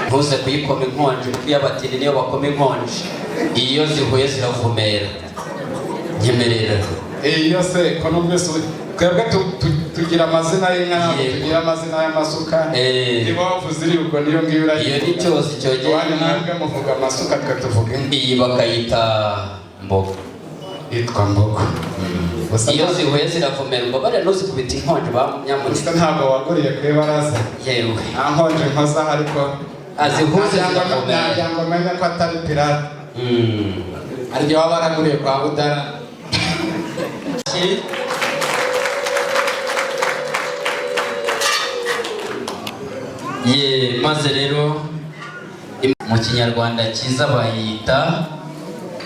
Ntuze kuyikoma inkonje, kuko iyo abatini niyo bakoma inkonje, iyo zihuye ziravumera. Nyemerera. Iyo se economist twebwe tugira amazina y'inka, tugira amazina y'amasuka. Niba wavuze iri ubwo niyo ngiyo urayizi. Iyo ni cyose cyogera. Wani mwebwe muvuga amasuka tukatuvuga inka. Iyi bakayita mbogo. Yitwa mbogo. Iyo zihuye ziravumera, mbabare ntuzikubita inkonje nyamuneka. Ntabwo waguriye ku ibaraza. Yewe. Nkonje nkoza ariko azihuze ziravumera. Ntabwo menye ko atari pirate. Aryo waba waraguriye kwa Budara. Maze rero mu kinyarwanda cyiza bayita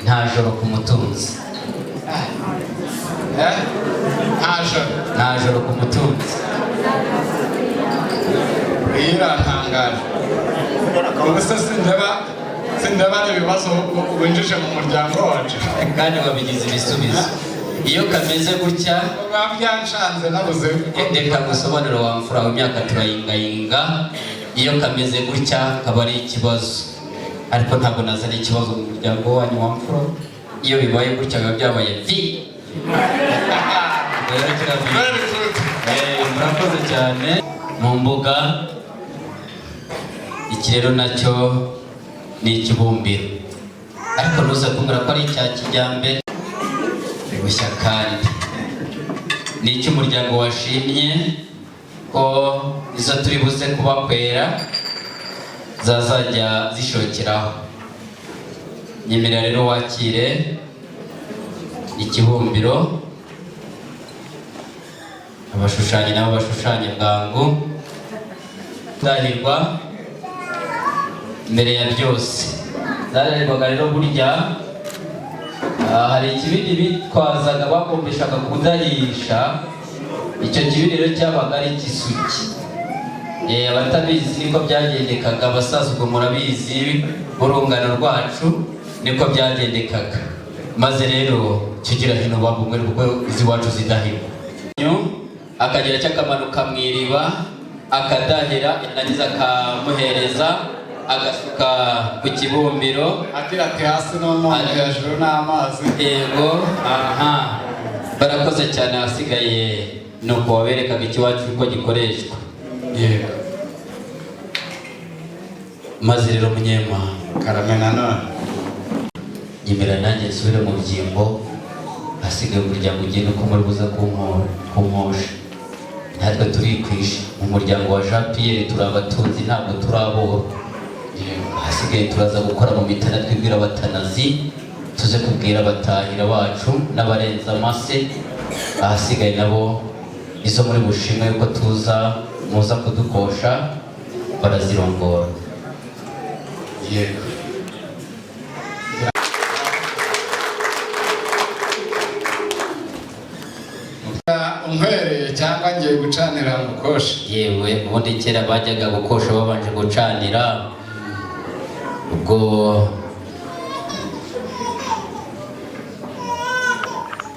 nta joro ku mutunzi. Nta joro ku mutunzi. Irantangaje. Ubuse sindeba ibibazo ubinjije mu muryango wacu. Kandi babigize ibisubizo. Iyo kameze gutya byanshanze nabuze. Reka gusobanura wa mfura w'imyaka turayingayinga. Iyo kameze gutya kaba ari ikibazo, ariko ntabwo nazana ikibazo mu muryango wanyu wa mfura. Iyo bibaye gutya biba byabaye vi. Murakoze cyane. Mu mbuga iki rero nacyo ni ikibumbiro, ariko nuza kumbura ko ari icya kijyambere bushya, kandi ni icy'umuryango washimye ko izo turi buze kubakwera zazajya zishokeraho. Nyemerera rero wakire ikibumbiro, abashushanyi nabo bashushanye bwangu. Ndahirwa mbere ya byose. Zarahirwaga rero burya hari ikibindi bitwazaga bakombeshaga kudahisha. Icyo kibindi rero cyabaga ari ikisuki. Abatabizi niko byagendekaga, abasaza ubwo murabizi mu rungano rwacu niko byagendekaga. Maze rero kigira hino babumwe kuko iziwacu zidahirwa. Akagira cyakamanuka mu iriba akadahira, nagize akamuhereza agasuka ku kibumbiro, agira ati hasi no mu hejuru n'amazi. Yego. Barakoze cyane. Hasigaye nuko waberekaga ikiwacu uko gikoreshwa. Yego. Maze rero Munyema karamena none nyemera nanjye nsubire mu byimbo. Hasigaye umuryango ugenda uko muri buza kunkosha. Natwe turikwisha mu muryango wa Jean Pierre, turi abatunzi ntabwo turabora. Hasigaye turaza gukora mu mitana, twibwira abatanazi tuze kubwira abatahira bacu n'abarenza amase. Ahasigaye nabo izo muri bushimwe yuko muza kudukosha barazirongora. Yego. Unkwereye cyangwa ngiye gucanira mukosha? Yewe, ubundi kera bajyaga gukosha babanje gucanira. Ubwo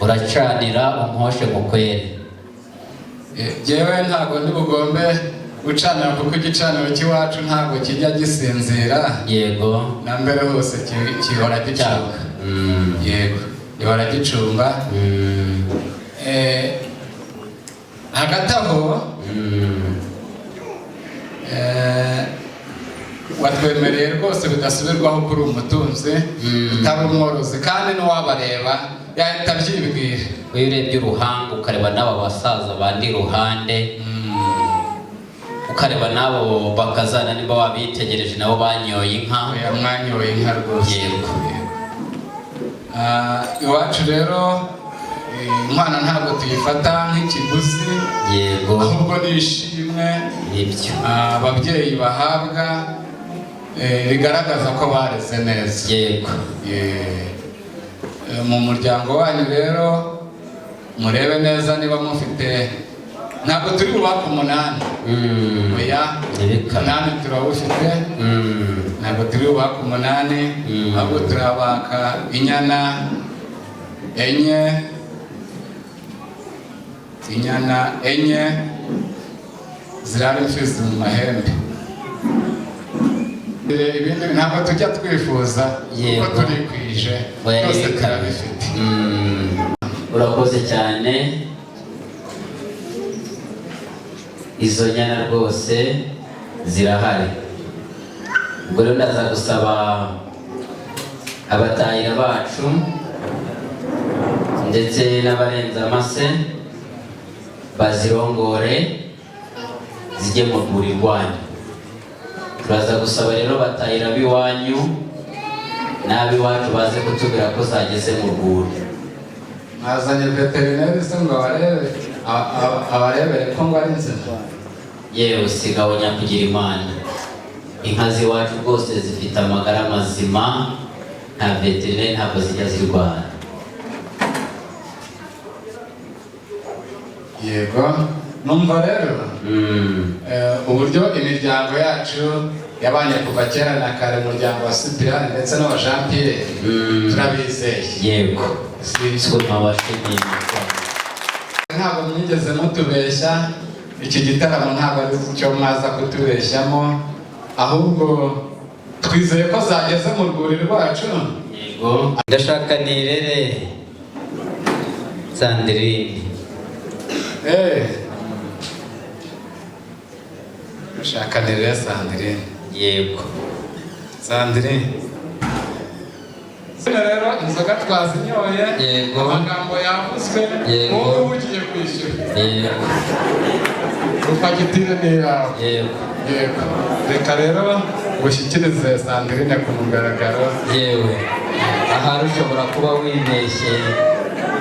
uracanira unkoshe mukwere. Jewe ntabwo ndi bugombe gucanira kuko igicaniro cy'iwacu ntabwo kijya gisinzira. Yego. Na mbere hose gihora gicunga. Yego, gihora gicunga. Hagati aho watwemereye rwose bidasubirwaho kuri umutunzi utari umworozi, kandi n'uwabareba yahita abyibwira. Iyo urebye uruhanga ukareba n'aba basaza bandi iruhande, ukareba n'abo bakazana niba wabitegereje nabo banyoye inka. Mwanyoye inka rwose. Yego. iwacu rero inkwano ntabwo tuyifata nk'ikiguzi, yego, ahubwo ni ishimwe nibyo ababyeyi bahabwa rigaragaza ko bareze neza. Yego. Mu muryango wanyu rero murebe neza niba mufite, ntabwo turi bubaka 8, oya 8 turawufite, ntabwo turi bubaka 8, ahubwo turabaka inyana 4 zirara imfizi mu mahembe. Ibindi ntabwo tujya twifuza kuko turikwije, byose turabifite. Urakoze cyane. Izo nyana rwose zirahari. Ubwo rero ndaza gusaba abatahira bacu ndetse n'abarenza amase bazirongore zijye mu rwuri rwanyu. Turaza gusaba rero batahira b'iwanyu n'ab'iwacu baze kutubwira ko zageze mu rwuri. Mwazanye veterineri se ngo abarebere ko ngo ari nzima? Yewe sigaho nyakugira Imana, inka z'iwacu rwose zifite amagara mazima, nta veterineri ntabwo zijya zirwara. Yego, numva rero uburyo imiryango yacu yabanye kuva kera na kare, umuryango wa Cyprien ndetse n'uwa Jean Pierre turabizeye. Yego, siko twabashimiye. Ntabwo mwigeze mutubeshya, iki gitaramo ntabwo ari cyo mwaza kutubeshyamo, ahubwo twizeye ko zageze mu rwuri rwacu. Yego, ndashaka nirere Sandrine. Ndashaka nirere Sandrine. Yego, Sandrine. Rero inzoga twazinyoye, amagambo yavuzwe, wowe ugiye kwishyura. Yego. Fagitire ni yawe. Yego. Yego. Reka rero gushyikirize Sandrine ku mugaragaro. Yewe, ahari ushobora kuba wibeshye.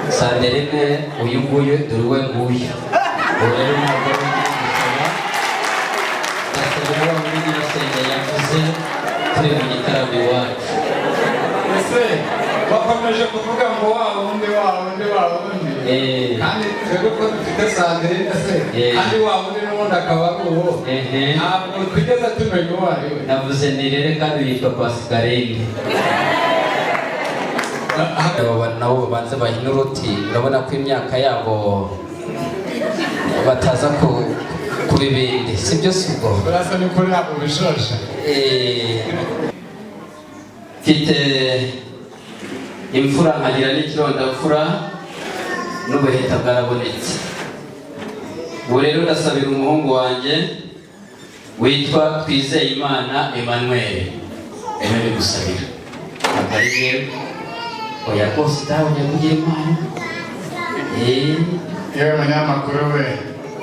Sandrine uyu nguyu dore we nguyu. Ubu rero ntabwo ari gusaba. Gasabira wa muri Nyirasenge yavuze turi mu gitaramo iwacu. Ese bakomeje kuvuga ngo wa wundi. Kandi twebwe ko dufite Sandrine se, kandi wa wundi n'ubundi akaba ari uwo. Ntabwo twigeze tumenya uwo ari we. Navuze nirere kandi yitwa Pascaline. Nabo babanza bahina uruti, urabona ko imyaka yabo bataza kuba ibindi, sibyo sibwo? Urasa ni kuri abo bishoje. Mfite imfura nkagira n'ikirondamfura n'ubuheta bwarabonetse. Ubu rero ndasabira umuhungu wanjye witwa Twizeyimana Emmanuel. Emmanuel gusabira. Ntabwo ari yewe. Oya rwose dawe nyakugira Imana. Yewe munyamakuru we,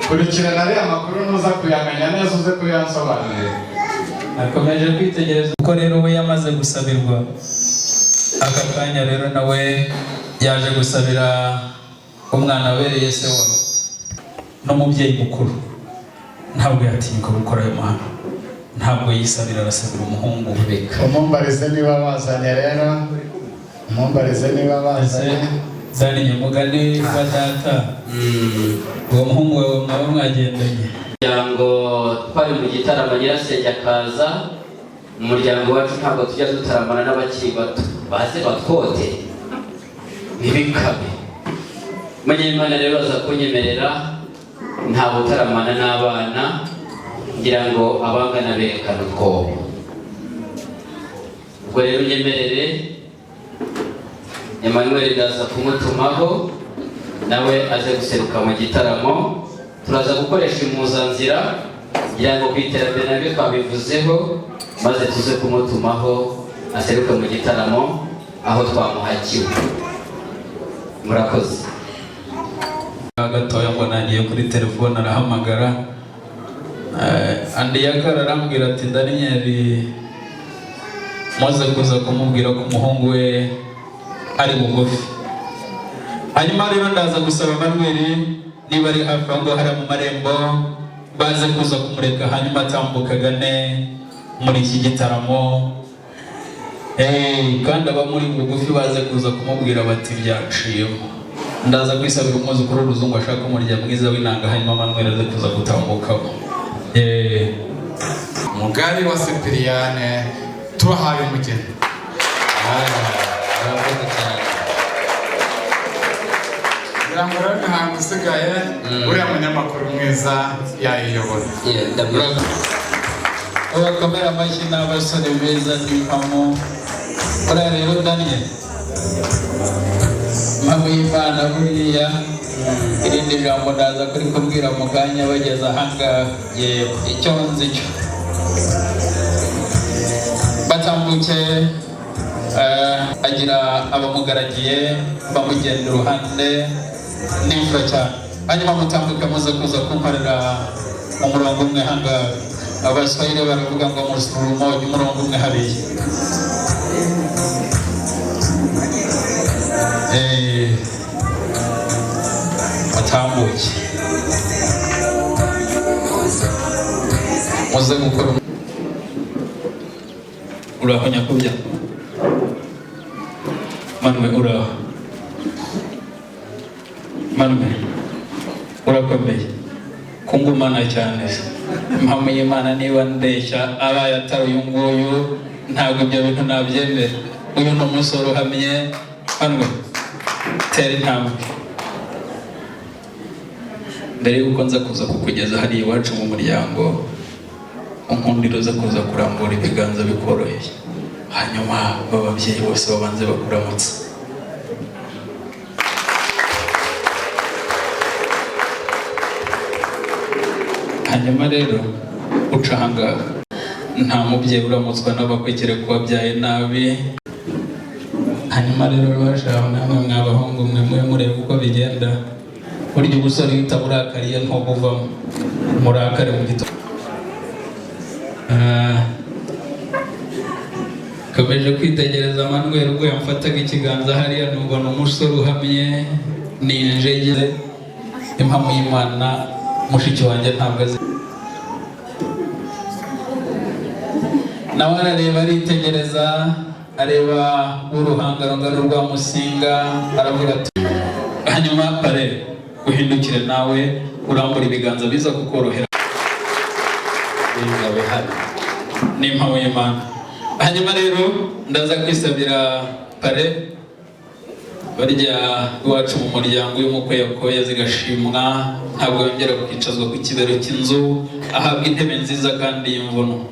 kurikirana ariya makuru nuza kuyamenya neza uze kuyansobanurira. Akomeje kwitegereza uko rero we yamaze gusabirwa. Aka kanya rero nawe yaje gusabira umwana wabereye se wabo n'umubyeyi mukuru. Ntabwo yatinyuka gukora ayo mahano, ntabwo yisabira, arasabira umuhungu we. Umumbarize niba bazanye rero, umumbarize niba bazanye Dani Nyamugani wa data. Uwo muhungu wawe mwaba mwagendanye. Umuryango twari mu gitaramo Nyirasenge akaza, umuryango wacu ntabwo tujya dutaramana n'abakiri bato, baze batwote ntibikabe. Munyemana rero aza kunyemerera nta gutaramana n'abana, ngira ngo abangana berekana utwobo. Ubwo rero unyemerere Emmanuel ndaza kumutumaho nawe aze guseruka mu gitaramo. Turaza gukoresha impuzanzira kugira ngo ku iterambere nabyo twabivuzeho, maze tuze kumutumaho aseruke mu gitaramo aho twamuhakiwe. Murakoze. Gatoya ngo nagiye kuri telefone arahamagara, andi yakara arambwira ati Daniel maze kuza kumubwira ko umuhungu we ari bugufi. Hanyuma rero ndaza gusaba Manuel niba ari hafi aho hari mu marembo baze kuza kumureka, hanyuma atambuka agane muri iki gitaramo. Kandi abamuri bugufi baze kuza kumubwira bati byaciyemo. Ndaza kwisabira umwuzukuru w'uruzungu ashaka umurya mwiza w'inanga, hanyuma Manuel aze kuza gutambukamo. Mugari wa Sipiriyane tubahaye umugeni. Ngira ngo rero ntabwo usigaye uriya munyamakuru mwiza yayiyobora. Abakomera amashyi n'abasore beza n'impamo. Uriya rero Daniel mpamvu y'Imana buriya irindi jambo ndaza kuri kubwira mu kanya bageze ahangaha. Icyo nzi cyo batambuke agira abamugaragiye bamugenda iruhande n'imfura cyane, hanyuma mutambuke muze kuza kumparira umurongo umwe ahangaha. Abaswahili baravuga ngo musuru umoja umurongo umwe hariya. Batambuke muze gukora. Uraho nyakubya Manuel, uraho Manuel, urakomeye kungumana cyane. Impamvu y'Imana niba ndeshya abaye atari uyu nguyu ntabwo ibyo bintu nabyemera. Uyu ni umusore uhamye. Manuel, tera intambwe. Mbere y'uko nza kuza kukugeza hariya iwacu mu muryango, unkundira uza kuza kurambura ibiganza bikoroheye, hanyuma ababyeyi bose babanze bakuramutse. Hanyuma rero uca ahangaha, nta mubyeyi uramutswa n'abakwekere kuba byaye nabi. Hanyuma rero bashaka namwe mw'abahungu mwe murebe uko bigenda. Burya ubusore iyo utaburakariye ntubuvamo, murakare mu gitondo. Kameje kwitegereza Manuel ubwo yamfataga ikiganza hariya, nubona umusore uhamye ninjegere. Impamo y'Imana mushiki wanjye ntabwo azi. Nawe arareba aritegereza, areba uruhanga rungano rwa Musinga, aravuga ati hanyuma pare uhindukire nawe urambura ibiganza biza kukorohera. N'impamo y'Imana. Hanyuma rero ndaza kwisabira pare barya iwacu mu muryango y'umukwe yakoye zigashimwa, ntabwo yongera kwicazwa ku kibero cy'inzu, ahabwa intebe nziza kandi y'imvuno.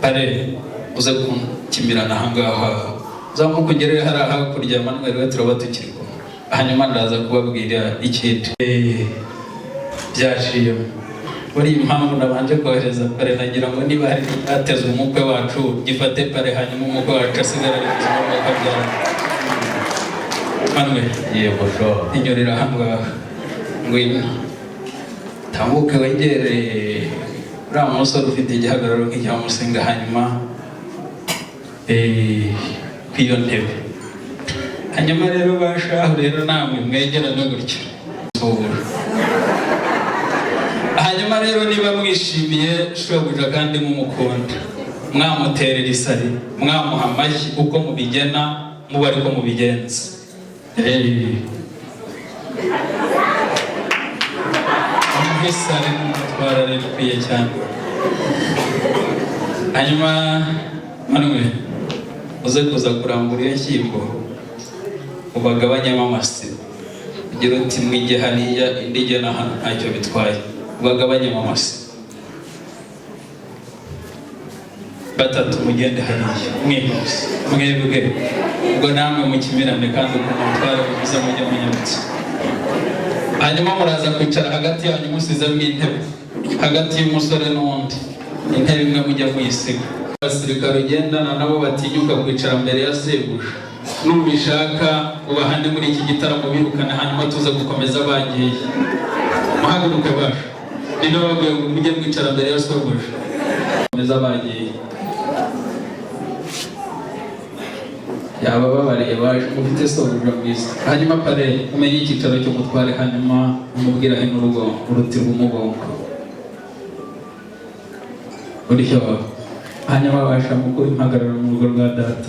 Pare uze kunkimirana ahangaha, uzamuka ugerere hariya hakurya Manuel we turaba tukiri kumwe. Hanyuma ndaza kubabwira ikindi byaciyemo. Buri impamvu nabanje kohereza pare, nagira ngo niba hari ateze umukwe wacu gifate pare, hanyuma umukwe wacu asigara ari kuzima umwuka byawe. Manuel, yego sho inyorera ahangaha, ngwino tambuke wegere uriya musore ufite igihagararo nk'icya Musinga, hanyuma kw'iyo ntebe. Hanyuma rero bashaho rero namwe mwegerane gutyo. Hanyuma rero niba mwishimiye shobuja kandi mumukunda, mwamuterera isari, mwamuha amashyi uko mubigena, muba ariko mubigenza. Isari n'umutwara rero ukwiye cyane. Hanyuma Manuel uze kuza kurambura iyo nshyimbo ubagabanyemo amasibo, ugira uti mwige hariya indi igena hano ntacyo bitwaye, ubagabanyemo amasibo. Batatu mugende hariya mwihuse mwebwe, ubwo namwe mukimirane kandi umutware bivuze mujye munyarutse. Hanyuma muraza kwicara hagati yanyu musizemo intebe hagati y'umusore n'undi, intebe imwe mujya muyisiga. Abasirikare ugendana nabo batinyuka kwicara mbere ya sebuja, nubishaka ubahane muri iki gitaramo birukane, hanyuma tuze gukomeza bagiye. Muhaguruke basha, nino babwiye ngo mujye mwicara mbere ya sebuja, komeza bagiye. yabababariye baje mufite sobuja bwiza. Hanyuma pare umenye icyicaro cy'umutware, hanyuma umubwira he n'urugo uruti rw'umugongo buryo hanyuma babasha gukora impagararo mu rugo rwa data.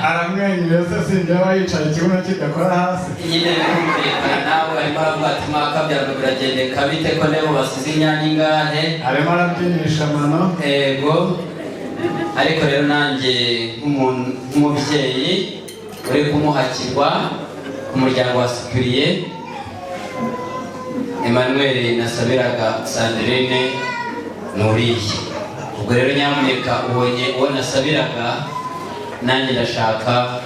Aramwenyura se sinjya yicaye ikibuno kidakora hasi. Nyine kumvikana nawe arimo aravuga ati mwakabyarwa biragendeka bite ko nebo basize inyanya ingahe, arimo arabyinisha amano. Ego ariko rero nanjye nk'umubyeyi uri kumuhakirwa ku muryango wa Sipiriye Emmanuel nasabiraga Sandrine nuriye. Ubwo rero nyamuneka ubonye uwo nasabiraga, nanjye ndashaka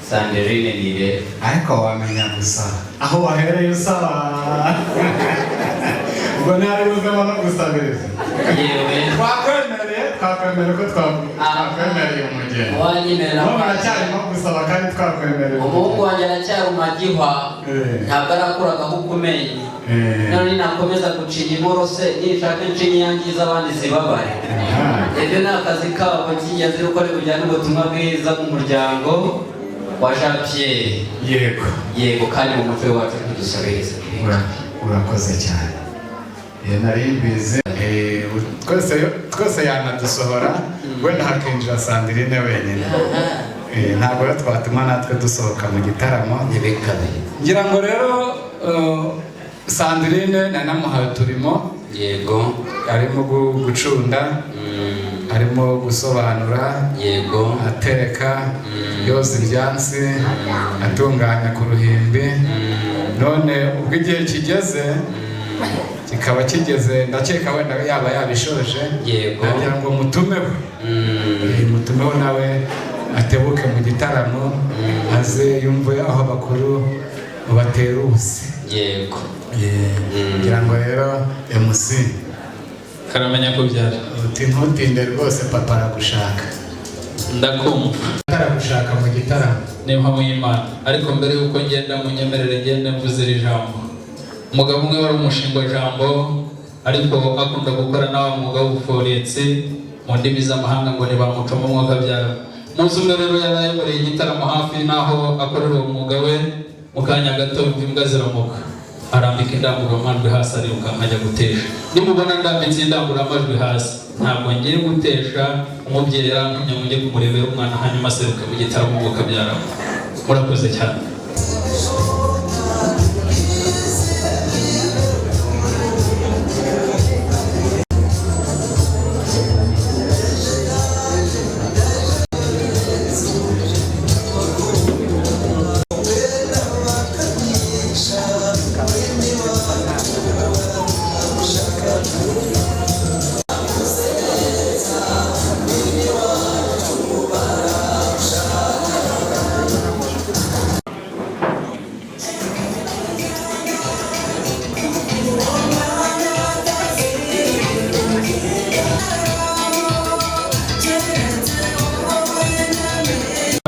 Sandrine nire. Ariko wamenya gusa aho wahereye usaba. Ubwo ntari buzemo no gusabiriza. Yewe twakwemereye ko twakwemereye umugeni. Wanyemerera ubu aracyarimo gusaba kandi twakwemereye. Umuhungu wanjye aracyari umagihwa, ntabwo arakuraga kuko umenye. None nakomeza gucinya inkoro se nishaka inshinga yangiza abandi zibabare. Ibyo ni akazi kabo k'ingenzi uko ari bujyane ubutumwa bwiza mu muryango wa Jean Pierre. Yego kandi mu muco wacu ntidusabiriza. Urakoze cyane. Nari mbizi twese yanadusohora, wenda hakinjira Sandrine wenyine. Ntabwo rero twatuma natwe dusohoka mu gitaramo. Ngira ngo rero Sandrine nanamuhaye uturimo. Yego. Arimo gucunda, arimo gusobanura, yego, ateka, yoza ibyansi, atunganya ku ruhimbi. None ubwo igihe kigeze kikaba kigeze, ndakeka wenda yaba yabishoje. Yego. Nagira ngo mutumeho. Mutumeho nawe atebuke mu gitaramo, aze yumve aho bakuru batera ubusi. Yego. Ngira ngo rero MC karamenya ko byari uti ntutinde rwose papa aragushaka. Ndakumva aragushaka mu gitaramo n'impamo y'Imana. Ariko mbere yuko ngenda munyemerere ngende mvuze iri jambo. Umugabo umwe wari umushinga jambo, ariko akunda gukora nawe umwuga w'ubuforetsi mu ndimi z'amahanga ngo nibamuca mu mwuga byara. Muzi umwe rero yarayoboreye igitaramo hafi naho akorera uwo mwuga we, mu kanya gato imbwa ziramuka, arambika indangururamajwi hasi ariruka nkajya gutesha. Nimubona ndambitse indangururamajwi hasi, ntabwo ngiye gutesha. Umubyeyi yarantumye ngo njye kumurebera umwana hanyuma aseruke mu gitaramo ngo kabyara. Murakoze cyane.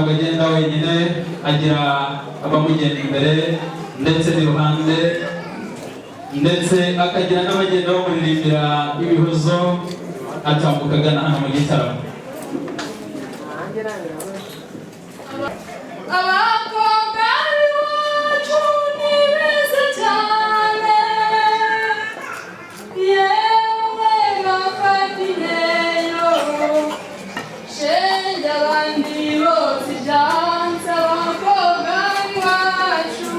Agenda wenyine, agira abamugenda imbere ndetse n'iruhande, ndetse akagira n'abagenda bamuririmbira ibihozo atambuka agana hano mu gitaramo. Abakobwa b'iwacu ni beza cyane, yewe bafatiyeyo shenge abandi bose ibyansi. Abakobwa b'iwacu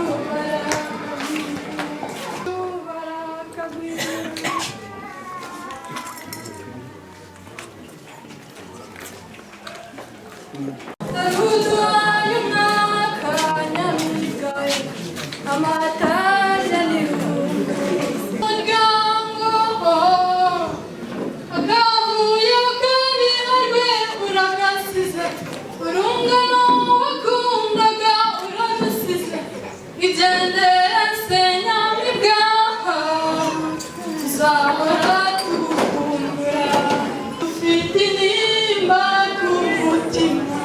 barakagwira. Taruduayo mwakanyamika amataje n'irungu muryango akavuyo kabiharwe uragasize, urungano wakundaga urarusize. Igendere senyamibwa tuzahora tukukumbura. Dufite intimba ku mutima,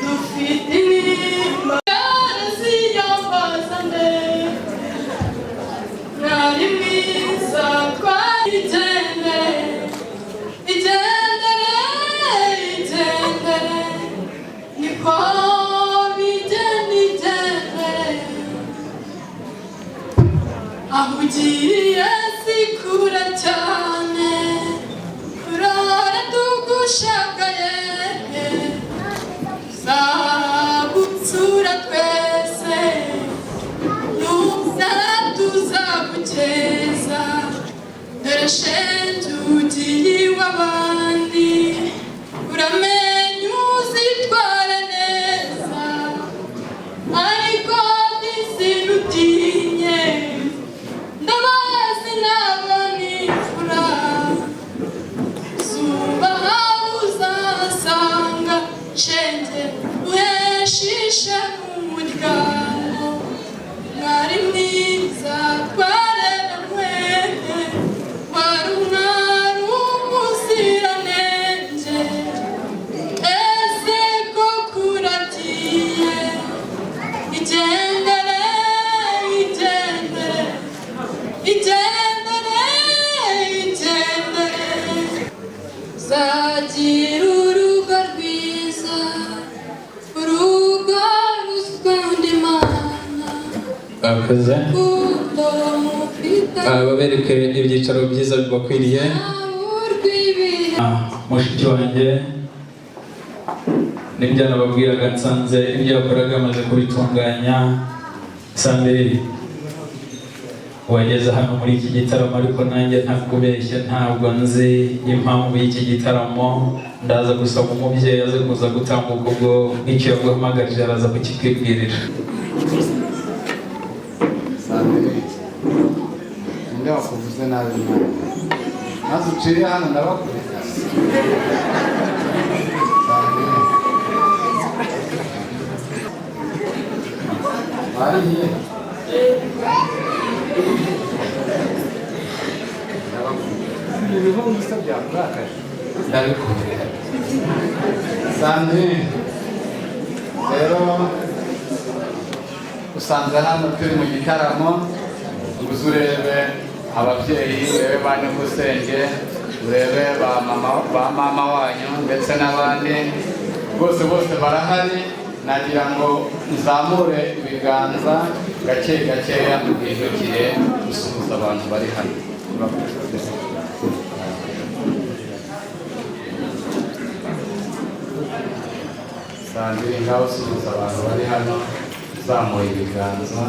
dufite intimba yaraziyambazane. Mwari mwiza twayigendere, igendere, igendere. niko bigenda aho ugiye si kure cyane kurara tugushagaye tuzagutsura twese nuzara tuzagukeza dore shenge ugiye iw'abandi uramenye uzitware neza ariko ntizinutinye ndabazi nabo nifura zuba aho uzasanga shenge uheshishe mu muryango mwari mwiza twareranywe wari umwari w'umuziranenge ese ko kuragiye igendere igendere igendere igendere zagira urugo rwiza urugo ruzwi Imana bakoze kundo mufite babereke ibyicaro byiza bibakwiriye. Mushiki wanjye nibyo nababwiraga, nsanze ibyo yakoraga amaze kubitunganya. Sandrine wageze hano muri iki gitaramo, ariko nanjye ntakubeshya ntabwo nzi impamvu y'iki gitaramo. Ndaza gusaba umubyeyi aze kuza gutambuka ubwo icyo yaguhamagarije araza kukibwirira. Sandrine ninde wakuvuze nabi mwana maze uciriye hano ndabakurikira. Sandrine bariye ibihumbi bisa byakurakaje ndabikubwira. Sandrine rero usanze hano turi mu gitaramo, uze urebe ababyeyi, urebe ba nyogosenge, urebe ba mama wanyu ndetse n'abandi bose barahari. Nagira ngo nzamure ibiganza gake gakeya mbihindukire gusuhuza abantu bari hano. Sandrine ngaho usuhuza abantu bari hano, uzamuye ibiganza.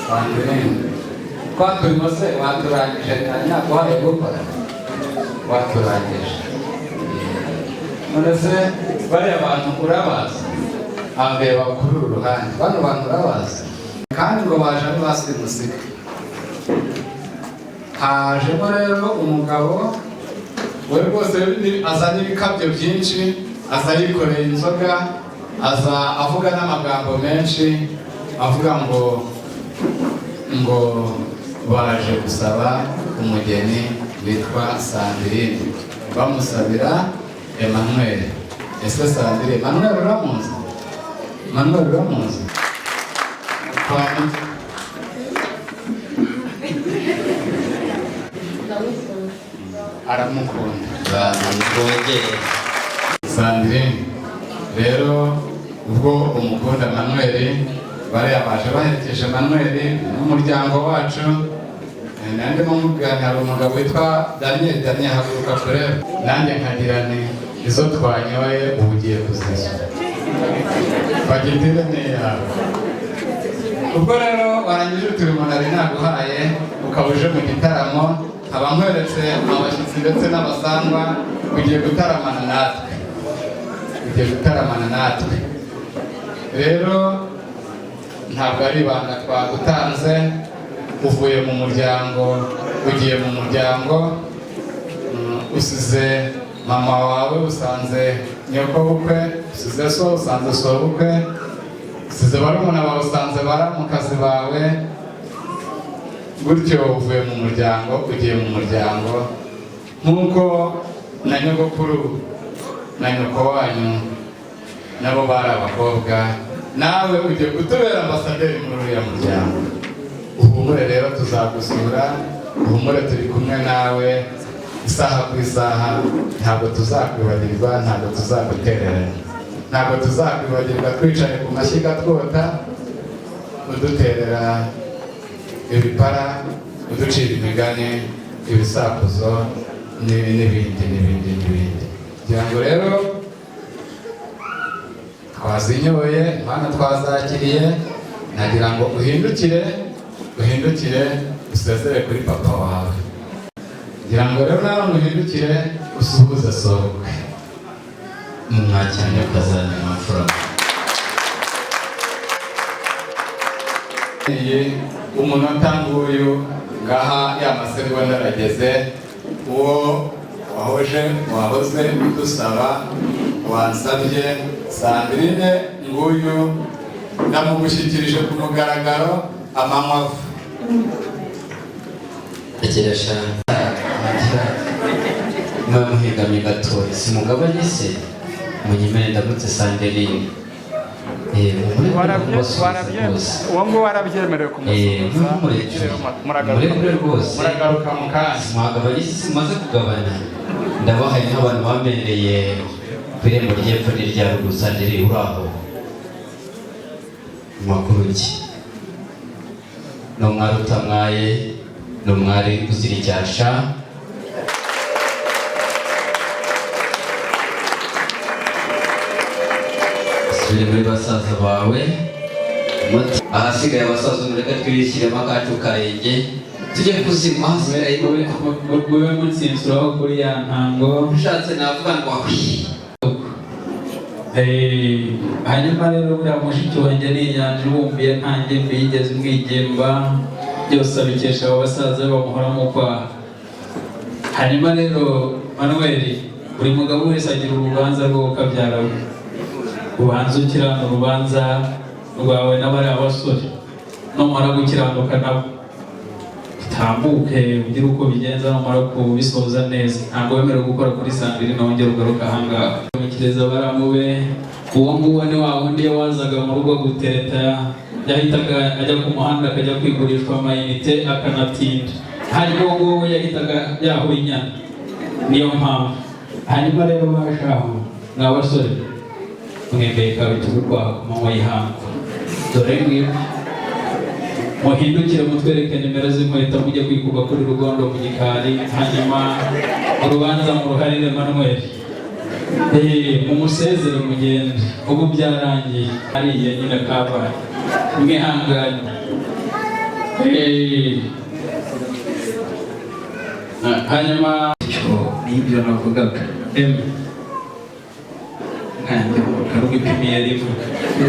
Sandrine twaturimo se waturangije ntaguhaye gukora waturangije. None se bariya bantu urabazi? Ambeba kuri uru ruhande, bano bantu urabazi? Kandi ngo baje ari basimusika. Hajemo rero umugabo we rwose azanye ibikabyo byinshi, aza yikoreye inzoga, aza avuga n'amagambo menshi avuga ngo baje gusaba umugeni witwa Sandrine, bamusabira Emmanuel. Ese Sandrine Emmanuel uramuzi? Emmanuel uramuzi? aramukunda Sandrine. Rero ubwo umukunda Emmanuel, bariya baje baherekeje Emmanuel n'umuryango wacu. Nanjye mumugana hari umugabo witwa Daniel haguruka kureba, nanjye nkagira nti izo twanyoye ubu ugiye kuzishyura bagitire yawe. Ubwo rero warangije uturimo nari naguhaye ukaba uje mu gitaramo, nkaba nkweretse abashyitsi ndetse n'abasangwa ugiye gutaramana natwe. Rero ntabwo ari ibanga twagutanze, uvuye mu muryango ugiye mu muryango, usize mama wawe, usanze nyoko bukwe, usize so, usanze so bukwe, usize barumuna bawe, usanze baramukazi bawe, gutyo uvuye mu muryango ugiye mu muryango. Nk'uko na nyogokuru na nyoko wanyu nabo bari abakobwa, nawe ugiye kutubera ambasaderi muri uriya muryango. Ubu uhumure rero tuzagusura, uhumure turi kumwe nawe isaha ku isaha, ntabwo tuzakwibagirwa, ntabwo tuzagutererana, ntabwo tuzakwibagirwa twicaye ku mashyiga twota, uduterera ibipara, uducira imigani, ibisakuzo n'ibindi. Kugira ngo rero twazinyoye, Imana twazakiriye, nagira ngo uhindukire usezere kuri papa wawe. Kugira ngo rero nawe uhindukire usuhuze sokwe. Mwakiranye kazana amafaranga. Umunota nguyu ngaha y'amasegonda arageze, uwo wahoze udusaba wansabye Sandrine nguyu namugushyikirije ku mugaragaro amanywavu. Ageresha mwamuhigamye gatoya simugabanye se munyemere ndamutse Sandrine. Uwo nguwo warabyemerewe kumusuhuza, muragure rwose muragaruka mu kanya. Mwagabanye isi simaze kugabana, ndabahaye nk'abantu bamenyereye ku irembo ry'epfo n'irya ruguru. Sandrine uraho, makuru ki? Ni umwari utamwaye, ni umwari uzira icyasha. Subira muri basaza bawe, ahasigaye abasaza mureka twishyiremo akacu karenge tujye kuzima. Wewe mutsinsuraho kuri ya ntango ushatse navuga ngo hanyuma rero buriya mushiki wanjye ni inyanja ibumbiye, nta ngembe yigeze umwigemba, byose abikesha abo basaza be bamuhoramo kwaha. Hanyuma rero Manuel, buri mugabo wese agira urubanza rwo ukabyara we, ubanza ukirana urubanza rwawe n'abariya basore, numara gukiranuka nabo utambuke ugire uko bigenza, numara kubisoza neza. Ntabwo wemerewe gukora kuri Sandrine nongera ugaruka ahangaha. Mukireza baramube, uwo nguwo ni wa wundi wazaga mu rugo gutereta, yahitaga ajya ku muhanda akajya kwigurishwa amayinite akanatinda, hanyuma uwo nguwo yahitaga yahura inyana, niyo mpamvu. Hanyuma rero bashaho mwa basore mwembeye kabitugu kwaha ku manywa y'ihangu, dore ngwino muhindukire mutwereke nimero z'inkweto mujye kwikuba kuri Rugondo mu gikari, hanyuma urubanza mu ruharire Manuel. Mumusezere mugende, ubu byarangiye ariye nyine kabaye, mwihangane. Hanyuma n'ibyo navugaga karugu ipimiye rimwe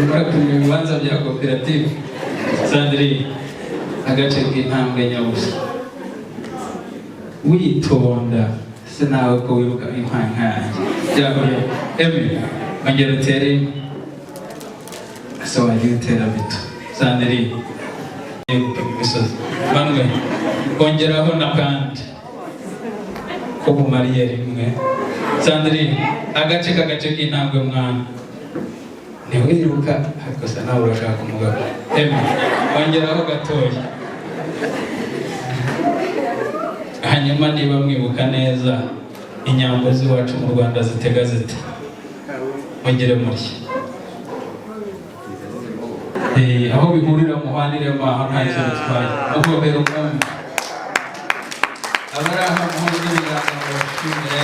urapima ibibanza bya koperative. Sandrine, agace k'intambwe nyabusa, witonda se nawe ko wibuka inkankange byahuye. Ongera utere ese wagiye utera bito. Sandrine, gupima imisozi. Manuel, ongeraho n'akandi ko bumariye rimwe. Sandrine, agace k'intambwe mwana, ntiwiruka ariko se nawe urashaka umugabo. Ongeraho gatoya. Hanyuma niba mwibuka neza inyambo z'iwacu mu Rwanda zitega zite, ongere muri aho bihurira muhaniremo, aho nta kintu bitwaye, uvomera umwami. Abari aha muhuje ibiganiro bashimire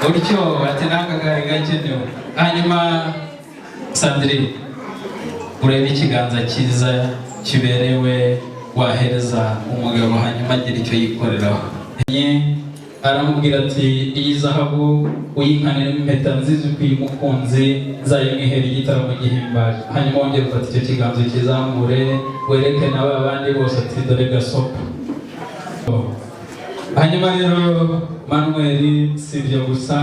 gutyo ati n'akagari gakenewe. Hanyuma Sandrine, urebe ikiganza cyiza kiberewe wahereza umugabo, hanyuma agira icyo yikoreraho. Aramubwira ati iyi zahabu uyinkaniremo impeta nziza ukwiye umukunzi, nzayimwihera igitaramo gihimbaje. Hanyuma wongere ufata icyo kiganza ukizamure wereke nawe abandi bose ati dore gasopo. Hanyuma rero Manuel, si ibyo gusa,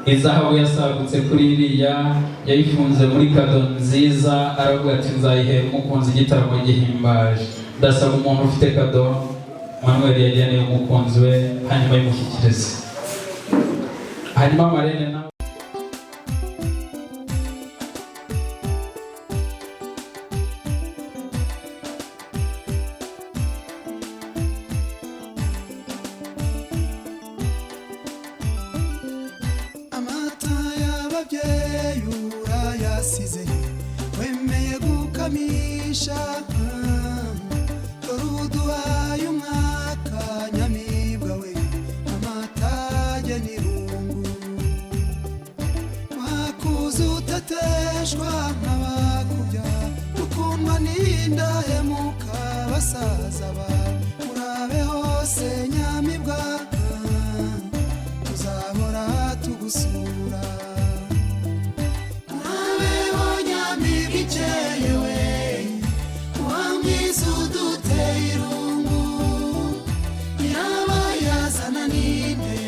izahabu yasagutse kuri iriya yayifunze muri kado nziza, aravuga ati nzayihera umukunzi igitaramo gihimbaje. Ndasaba umuntu ufite kado Manuel yageneye umukunzi we, hanyuma yimushyikirize. Hanyuma Marene nawe umugisha dore uduhaye umwaka nyamibwa we amatage n'irungu wakuze utateshwa nk'abakubya ukundwa n'indahemuka basaza ba urabe hose nyamibwa tuzahora tugusura urabeho nyamibwa ikeye we wamwiza uduteye irungu yaba yazana ninde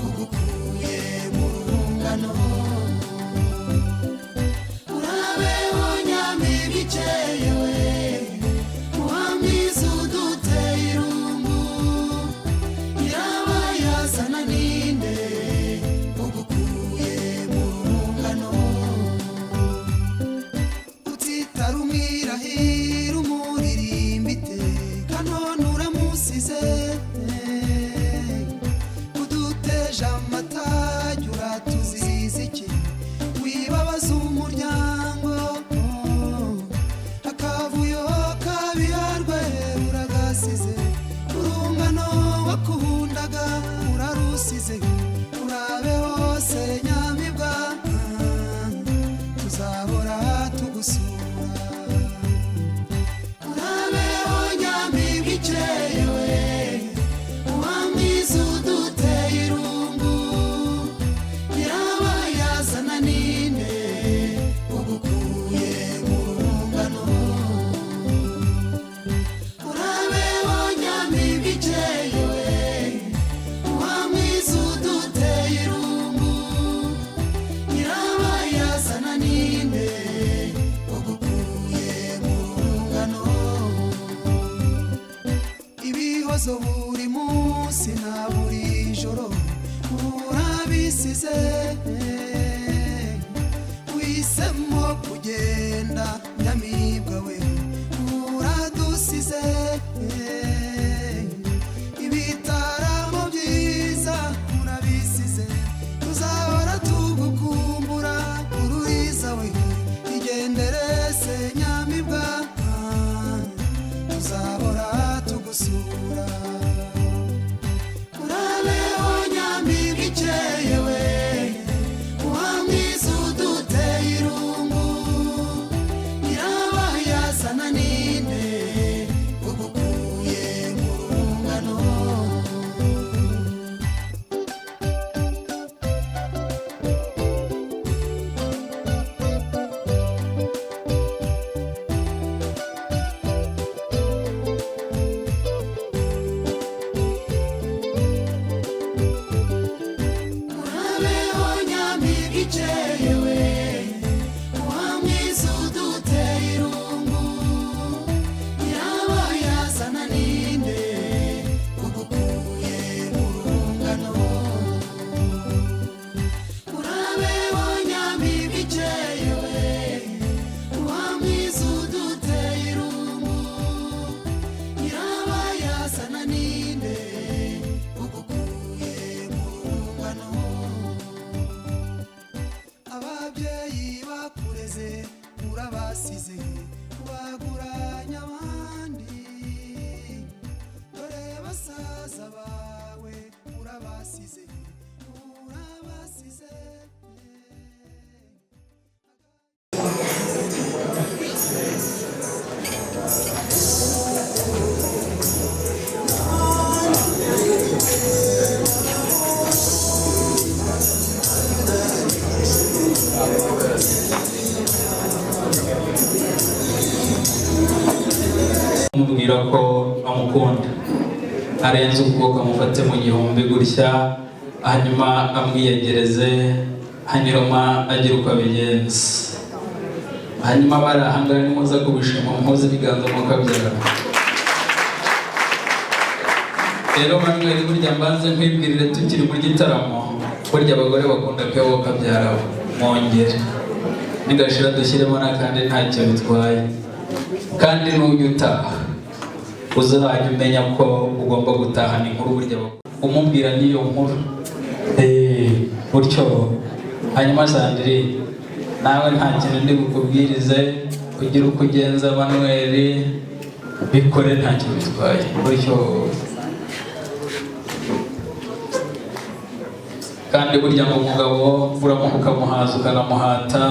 ugukuye mu rungano urabeho nyamibwa ikeye we wamwiza uduteye irungu yaba yazana ninde ugukuye mu rungano utitara umwirahira umuririmba iteka none uramusize uduteje amatage uratuziza iki wibabaza umuryango akavuyo kabiharwe uragasize urungano wakundaga urarusize urabe hose nyamibwa tuzahora tugusura urabeho nyamibwa ikeye we wamwiza uduteye irungu yaba yazana ninde ugukuye mu rungano urabeho nyamibwa ikeye we wamwiza uduteye irungu yaba yazana ninde ugukuye mu rungano ibihozo buri munsi na buri joro urabisize wisemo kugenda nyamibwa we uradusize ibitaramo byiza urabisize tuzahora tugukumbura ururiza we igendere se nyamibwa tuzahora tugusura urabeho nyamibwa ikeye we wamwiza uduteye irungu yaba yazana ninde ugukuye mu rungano urabeho nyamibwa ikeye we wamwiza uduteye irungu yaba yazana ninde ugukuye mu rungano urabeho nyamibwa ikeye we wamwiza uduteye irungu yaba yazana ninde ugukuye mu rungano ababyeyi bakureze urabasize waguranya abandi dore basaza bawe urabasize umubwira ko amukunda arenze ukuboko amufate mu gihumbi gutya hanyuma amwiyegereze hanyuma agira uko abigenza hanyuma barahangana nimuza kubishima muhoze ibiganza mukabyara rero Manuel burya mbanze nkwibwirire tukiri mu gitaramo burya abagore bakunda kweho kabyara mwongere nigashira dushyiremo n'akandi ntacyo bitwaye kandi n'ujya utaha uzajya umenya ko ugomba gutahana inkuru burya umubwira n'iyo nkuru utyo hanyuma Sandrine nawe nta kintu ndi bukubwirize kugira uko ugenza Manuel bikore ntacyo bitwaye bityo kandi burya ngo umugabo uramuha ukamuhaza ukanamuhata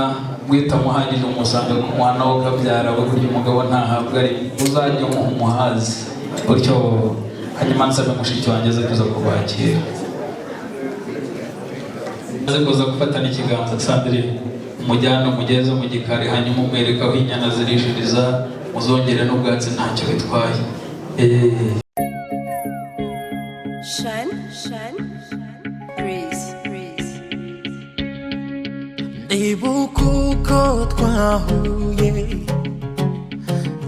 guhita muhagije umusanga ku mwana wo kabyara we burya umugabo ntahabwa ari uzajya umuha umuhazi bityo hanyuma nsabe mushiki wanjye aze kuza kubakira aze kuza gufatana ikiganza Sandrine umujyana umugeze mu gikari hanyuma umwereka aho inyana zirishiriza muzongere n'ubwatsi ntacyo bitwaye ndibuka uko twahuye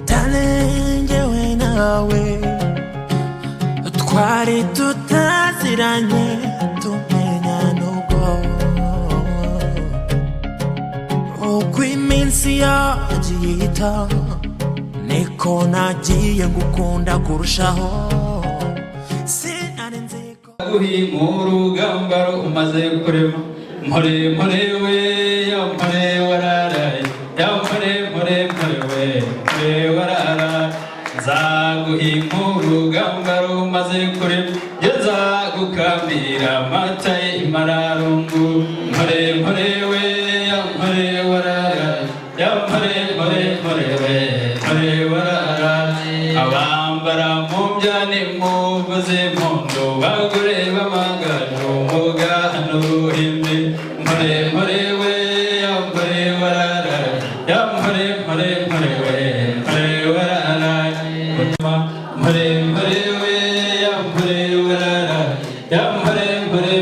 tarengewe nawe twari tutaziranye tumenya n'ubwo uko iminsi yagiye ihita niko nagiye ngukunda kurushaho sinari nzi ko mu rugamba umaze kurema mpore we ya mpore wararaye ya mpore we mpore wararaye nzaguhimba urugamba rumaze kurema ngeza gukambira amata y'Imararungu mpore we ya mpore wararaye ya mpore we mpore wararaye abambara mu byane muvuze impundu bagore b'amagaju mugahana uruhimbi mpore we ya mpore wararaye ya mpore we mpore wararaye mpore we ya mpore wararaye ya mpore we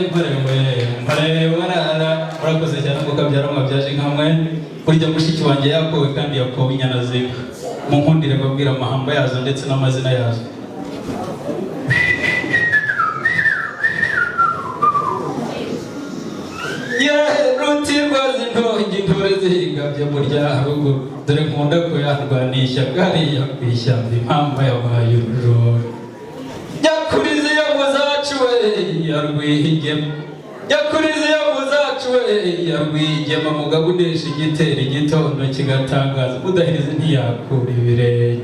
mpore wararaye murakoze cyane ngo kabyara mwabyaje nkamwe burya mushiki wanjye yakowe kandi yakowe inyana z'inka munkundire babwira amahamba yazo ndetse n'amazina yazo rutirwazi ntongi intore zihingabye mu ryarugo dore nkunda kuyarwanisha bwariya kwishyamba impamvu yabaye urujoro yakurize yabu zacu we yarwihigema yakurize yabu zacu we yarwihigema mugabo unesha igitera igitondo kigatangaza udaheze ntiyakura ibirenge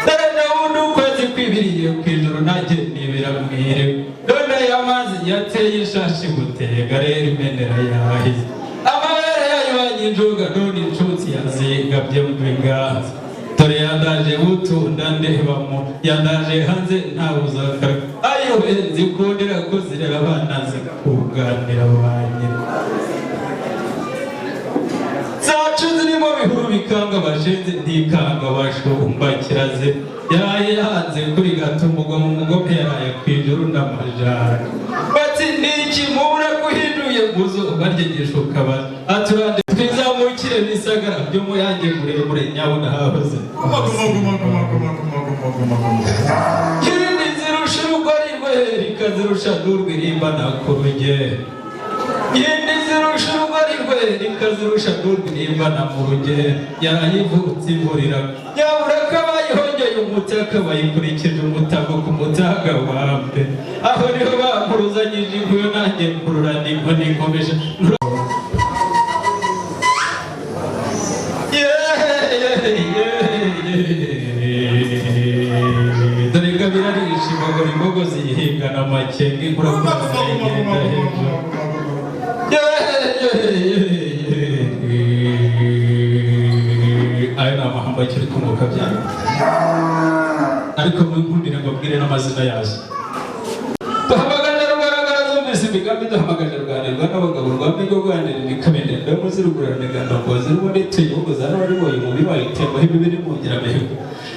dore ndabona ukwezi kwibiriye kw'ijoro nanjye nibira mwire none aya mazi yateye ishashi gutega rero imenera yahize amabere yayibanye injuga none inshuti yazingabye mu biganza dore yandaje butunda ndebamo yandaje hanze ntabuza akara ayowe nzikundira kuzirera abana zikuganira banyina zacu zirimo bihuru bikanga abashinzi ntikanga abashumba kiraze yaraye yanze kuri gato umugoma umugome yaraye kw'ijuru n'amajara bati niki mubura guhinduye guzo baryegesha ukaba aturande twizamukire n'isagara byo mu yanjye muremure nyabuna hahoze kirindi zirusha urugori rwe rikazirusha n'urwirimba nakuruge yindi zirusha urugori rwe rikazirusha n'urwirimba na muruge yarayivutse imvurira nyabura kabayihongeye umutaka bayikurikije umutago ku mutaga wambe aho niho bampuruzanyije inkuyo nanjye nkururana inkoni nkomeje dore gabira rishimagura imbogo ziyihingana amakenga inkurakurana igenda hejuru ayo ni amahamba akiri kumuka byane ariko mwikundire ngo mbwire n'amazina yazo duhamagaje rugaragara zumvise imigambi duhamagaje rwanirwa n'abagabo rwambi rwo rwanira imikamendera ndamo zirugurana imigandango zirimo tuyugo zana bari boye mu bibaye itembo ibibiri mu ngira mehigo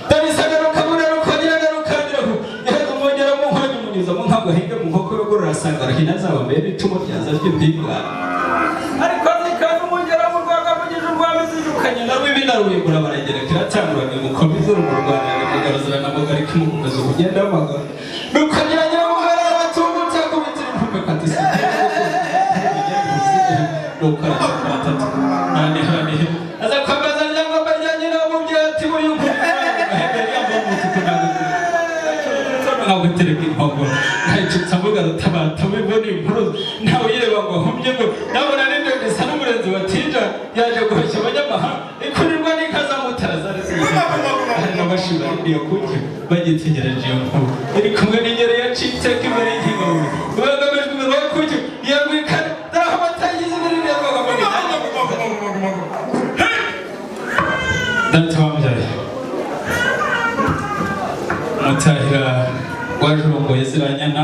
dabisagara ukabura rukongera rukandiraho yaheze umwongera mu nkonyi munyuza mu ntabwo ahinga mu nkoko y'ugorora asanga arahina zaba mbere icumu ryaza ry'impingwa ariko zikaza umwongera mu rwanga mugije urwami zirukanye na rwibi na rubigura baragera kiratangurana mukomeze mu Rwanda mugaruzira na mugari kimukomeza kugenda amagara rukongera nyamugara batungutse kubitira impume katisi rukara batatu nani hani aza kwambaza nyangomba nyanyira mu byati uyu ntabwo tereka impongo ntacutsa mbuga rutabata wibona inkuru ntawe uyireba ngo ahumye ngo nabona n'indyo gisa n'umurenzi watinja yaje guhashya abanyamahanga ikurirwa n'ikazamuta bakuriye kurya bagitegereje iyo nkuru iri kumwe n'ingero yacitse ko imbere y'ingabo bagamijwe imbere yo kurya yagwikana naho batagize ibirori by'abagabo data wambyaye Mutahira waje urongoye Ziranyana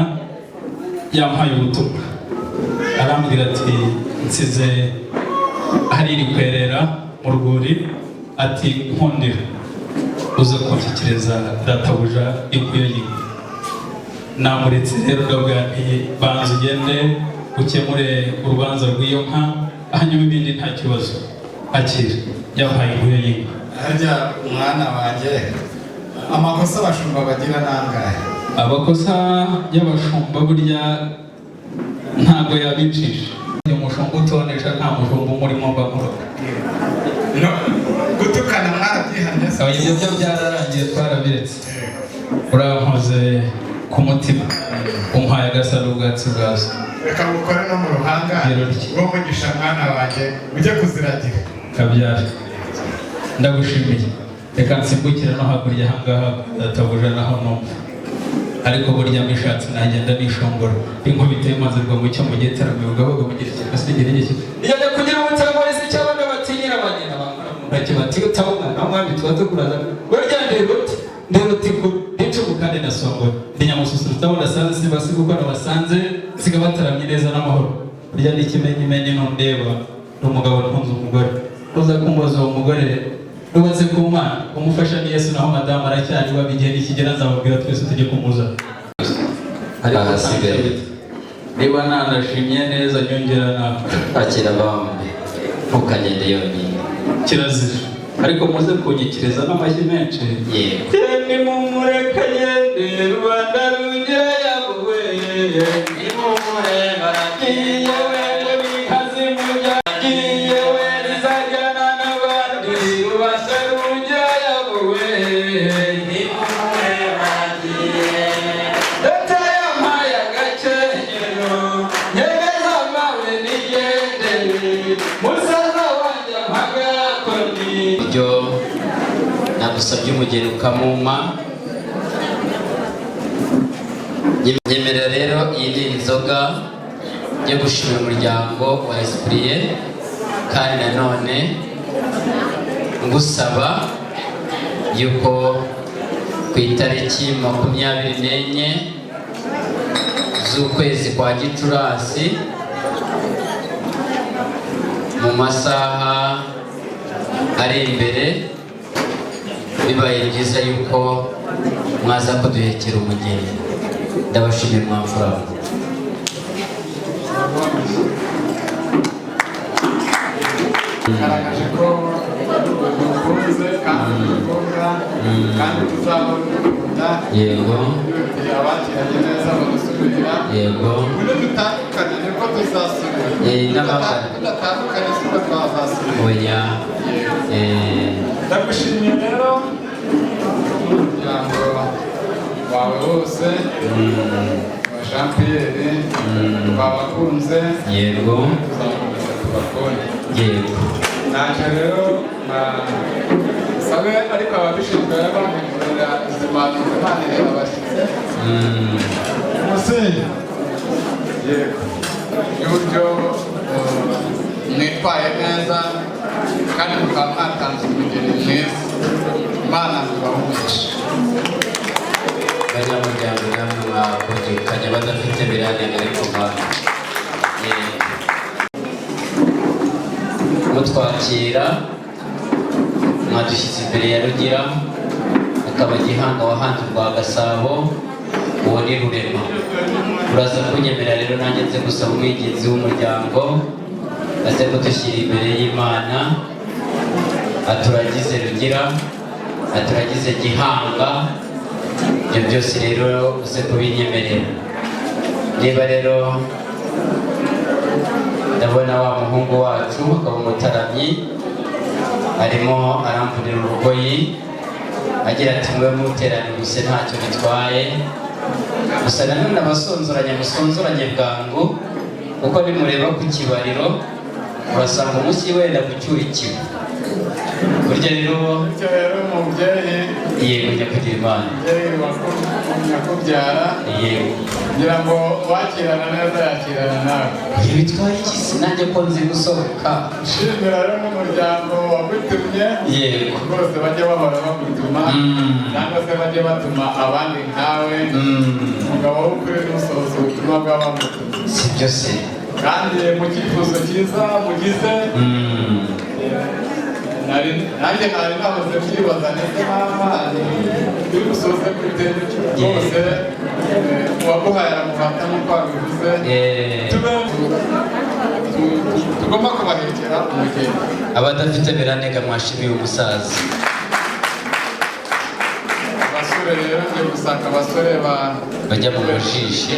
yampaye ubutumwa arambwira ati nsize hari iri kwerera mu rwuri ati nkundira uze kunshyikiriza databuja ikuyo yiwe namuretse rero ndabwira nti banza ugende ukemure urubanza rw'iyo nka hanyuma ibindi nta kibazo akira yampaye ikuyo yiwe harya umwana wanjye amakosa abashumba bagira nangahe abakosa y'abashumba burya ntabwo yabicisha umushumba utonesha nta mushumba umurimo bamuroga gutukana mwarabyihanye se ibyo byo byararangiye twarabiretse urankoze ku mutima umpaye agasaro ubwatsi bwazo reka gukora no mu ruhanga wo mugisha mwana wanjye ujye kuziragira kabyara ndagushimiye reka nsimbukire no hakurya ahangaha databuja naho numva ariko burya mishatse nagenda nishongora inkubito y'amazi rwa mucyo mu gitaramo ugabaga mu gihe cy'akasigera igihe yajya kugira umutaramo wese cy'abana batinyira abagenda bamurake bati utabona naho mwami tuba tukuraza burya nderuti ku n'icumu kandi nasongora ndi nyamususurutsa abo nasanze sibasi kuko nabasanze siga bataramye neza n'amahoro burya n'ikimenyimenyi nundeba n'umugabo ntunze umugore uza kumboza uwo mugore rubatse ku Mana umufasha ni Yesu naho madamu aracyari wabigiye n'ikigera nzababwira twese tujye kumuza ahasigaye niba nanashimye neza nyongera nawe akira bambe ntukagende yonyine kirazira ariko muze kunyikiriza n'amashyi menshi ni mumureka yende rubanda rugira yabuwe ni mumureka agiye we bihazi mujya agiye we zizajyana n'abandi rubanda rugira yabuwe ni mumureka agiye data yampaye agakenyero nyegeza mawe nigendere musaza wanjye mpagakoni ibyo nagusabye umugeni ukamuma nyemerera rero iyi ni inzoga yo gushimira umuryango wa Esprit kandi nanone ngusaba yuko ku itariki 24 z'ukwezi kwa Gicurasi mu masaha ari imbere bibaye byiza yuko mwaza kuduhekera umugeni ndabashimira mwamfura garagaje ko dukunze kandi dukunda kandi tuzabakunda yego abakiranye neza badusubirira yego uburyo dutandukanye niko tuzasubira tudatandukanye siko twazasubira oya ndagushimiye rero umuryango wawe wose wa Jean Pierre twabakunze yego tuzakomeza tubakunde yego ntacyo rero sabe ariko ababishinzwe bamwemerera izi mpanuro Imana ireba abashyitsi musenyi yego y'uburyo mwitwaye neza kandi mukaba mwatanze umugeni mwiza Imana mubahumugisha abanyamuryango namwe mwakumvikanye badafite biranenge ariko mutwakira mwadushyize imbere ya Rugira akaba Gihanga wahanze rwa Gasabo uwo ni Rurema uraza kunyemerera rero nanjye nze gusaba umwiginzi w'umuryango aze kudushyira imbere y'Imana aturagize Rugira aturagize Gihanga ibyo byose rero uze kubinyemerera niba rero ndabona wa muhungu wacu akaba umutaramyi arimo aramvunira urugoyi agira ati mwe muterane gusa ntacyo bitwaye gusa nanone abasonzoranye musonzoranye bwangu kuko nimureba ku kibariro urasanga umunsi wenda gucyura ikibu burya rero umubyeyi yego nyakugira imana nyakubyara yego ngira ngo wakirana neza yakirana nawe bitwaye iki sinajye ko nzi gusohoka shimira rero n'umuryango wagutumye yego rwose bajye bahora bagutuma cyangwa se bajye batuma abandi nkawe umugabo w'ukuri n'usohoza ubutumwa bw'abamutumye si byo se kandi mu cyifuzo cyiza mugize nanjye ntari nahoze byibaza ndetse n'amazi turi gusohoze gute rwose uwaguhaye aramuhata nk'uko wabivuze tugomba kubahekera umugeni abadafite biranega mwashimiye umusaza abasore rero ngiye gusanga abasore bajya mu bujishe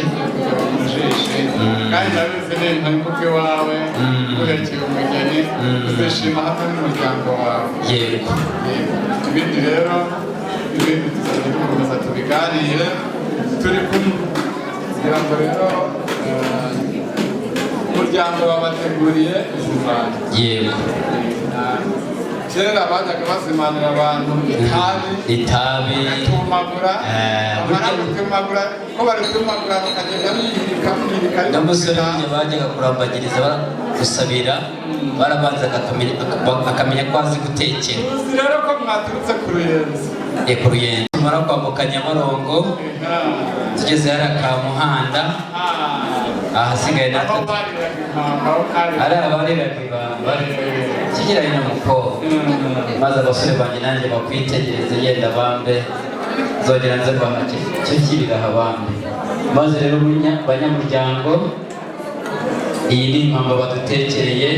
kandi nabizi ni intanguke iwawe uherekeye umugeni uzishima hamwe n'umuryango wawe yego ibindi rero ibindi tuzajya dukomeza tubiganire turi kumwe kugira ngo rero umuryango wabateguriye izimana yego kera bajyaga bazimanira abantu itabi batumagura bamara gutumagura ko baritumagura bakagenda biyirika n'umusore bajyaga kurambagiriza gusabira barabanza akamenya ko azi gutekera uzi rero ko mwaturutse ku ruyenzi ku ruyenzi tumara kwambuka Nyabarongo tugeze hariya ka muhanda ahasigaye natwe ari abariraga ibamba kigira hino mukobwa maze abasore banjye nanjye bakwitegereze yenda bambe zongera nze bahake cyo kirira habambe maze rero banyamuryango iyi ni impamba badutekereye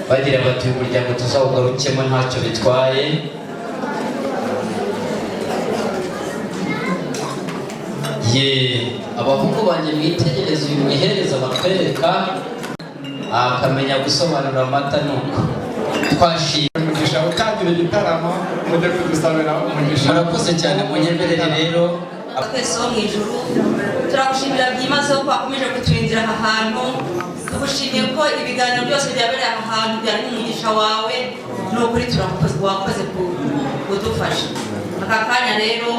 bagira bati uyu muryango tuzawugarukemo ntacyo bitwaye abahungu banjye mwitegereze uyu mwihereza bakwereka akamenya gusobanura amata nuko twashimye umugisha utangira igitaramo mujye kudusabira umugisha murakoze cyane munyemerere rero twese wo mu ijuru turagushimira byimazeho ko wakomeje kuturindira aha hantu tugushimiye ko ibiganiro byose byabereye aha hantu byari umugisha wawe ni ukuri wakoze kudufasha aka kanya rero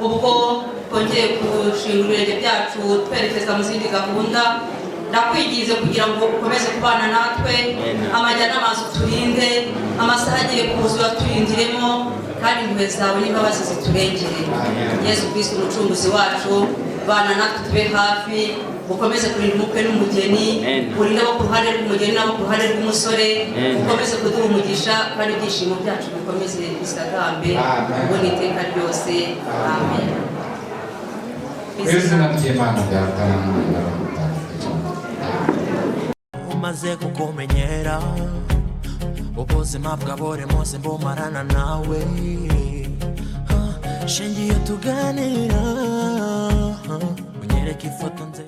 ubwo twongeye gushinga ibirenge byacu twerekeza mu zindi gahunda ndakwigize kugira ngo ukomeze kubana natwe amajya n'amazi uturinde amasaha agiye kuzura turindiremo kandi impuhwe zawe n'imbabazi ziturengere Yesu Kristo umucunguzi wacu bana natwe tube hafi ukomeze kurinda umukwe n'umugeni urinde abo ku ruhande rw'umugeni n'abo ku ruhande rw'umusore ukomeze kuduha umugisha kandi ibyishimo byacu bikomeze bisagambe ubwo n'iteka ryose amen izina ry'Imana ryatanga umaze kukumenyera ubuzima bwa buri munsi mbumarana nawe shingiye tuganira unyereka ifoto nze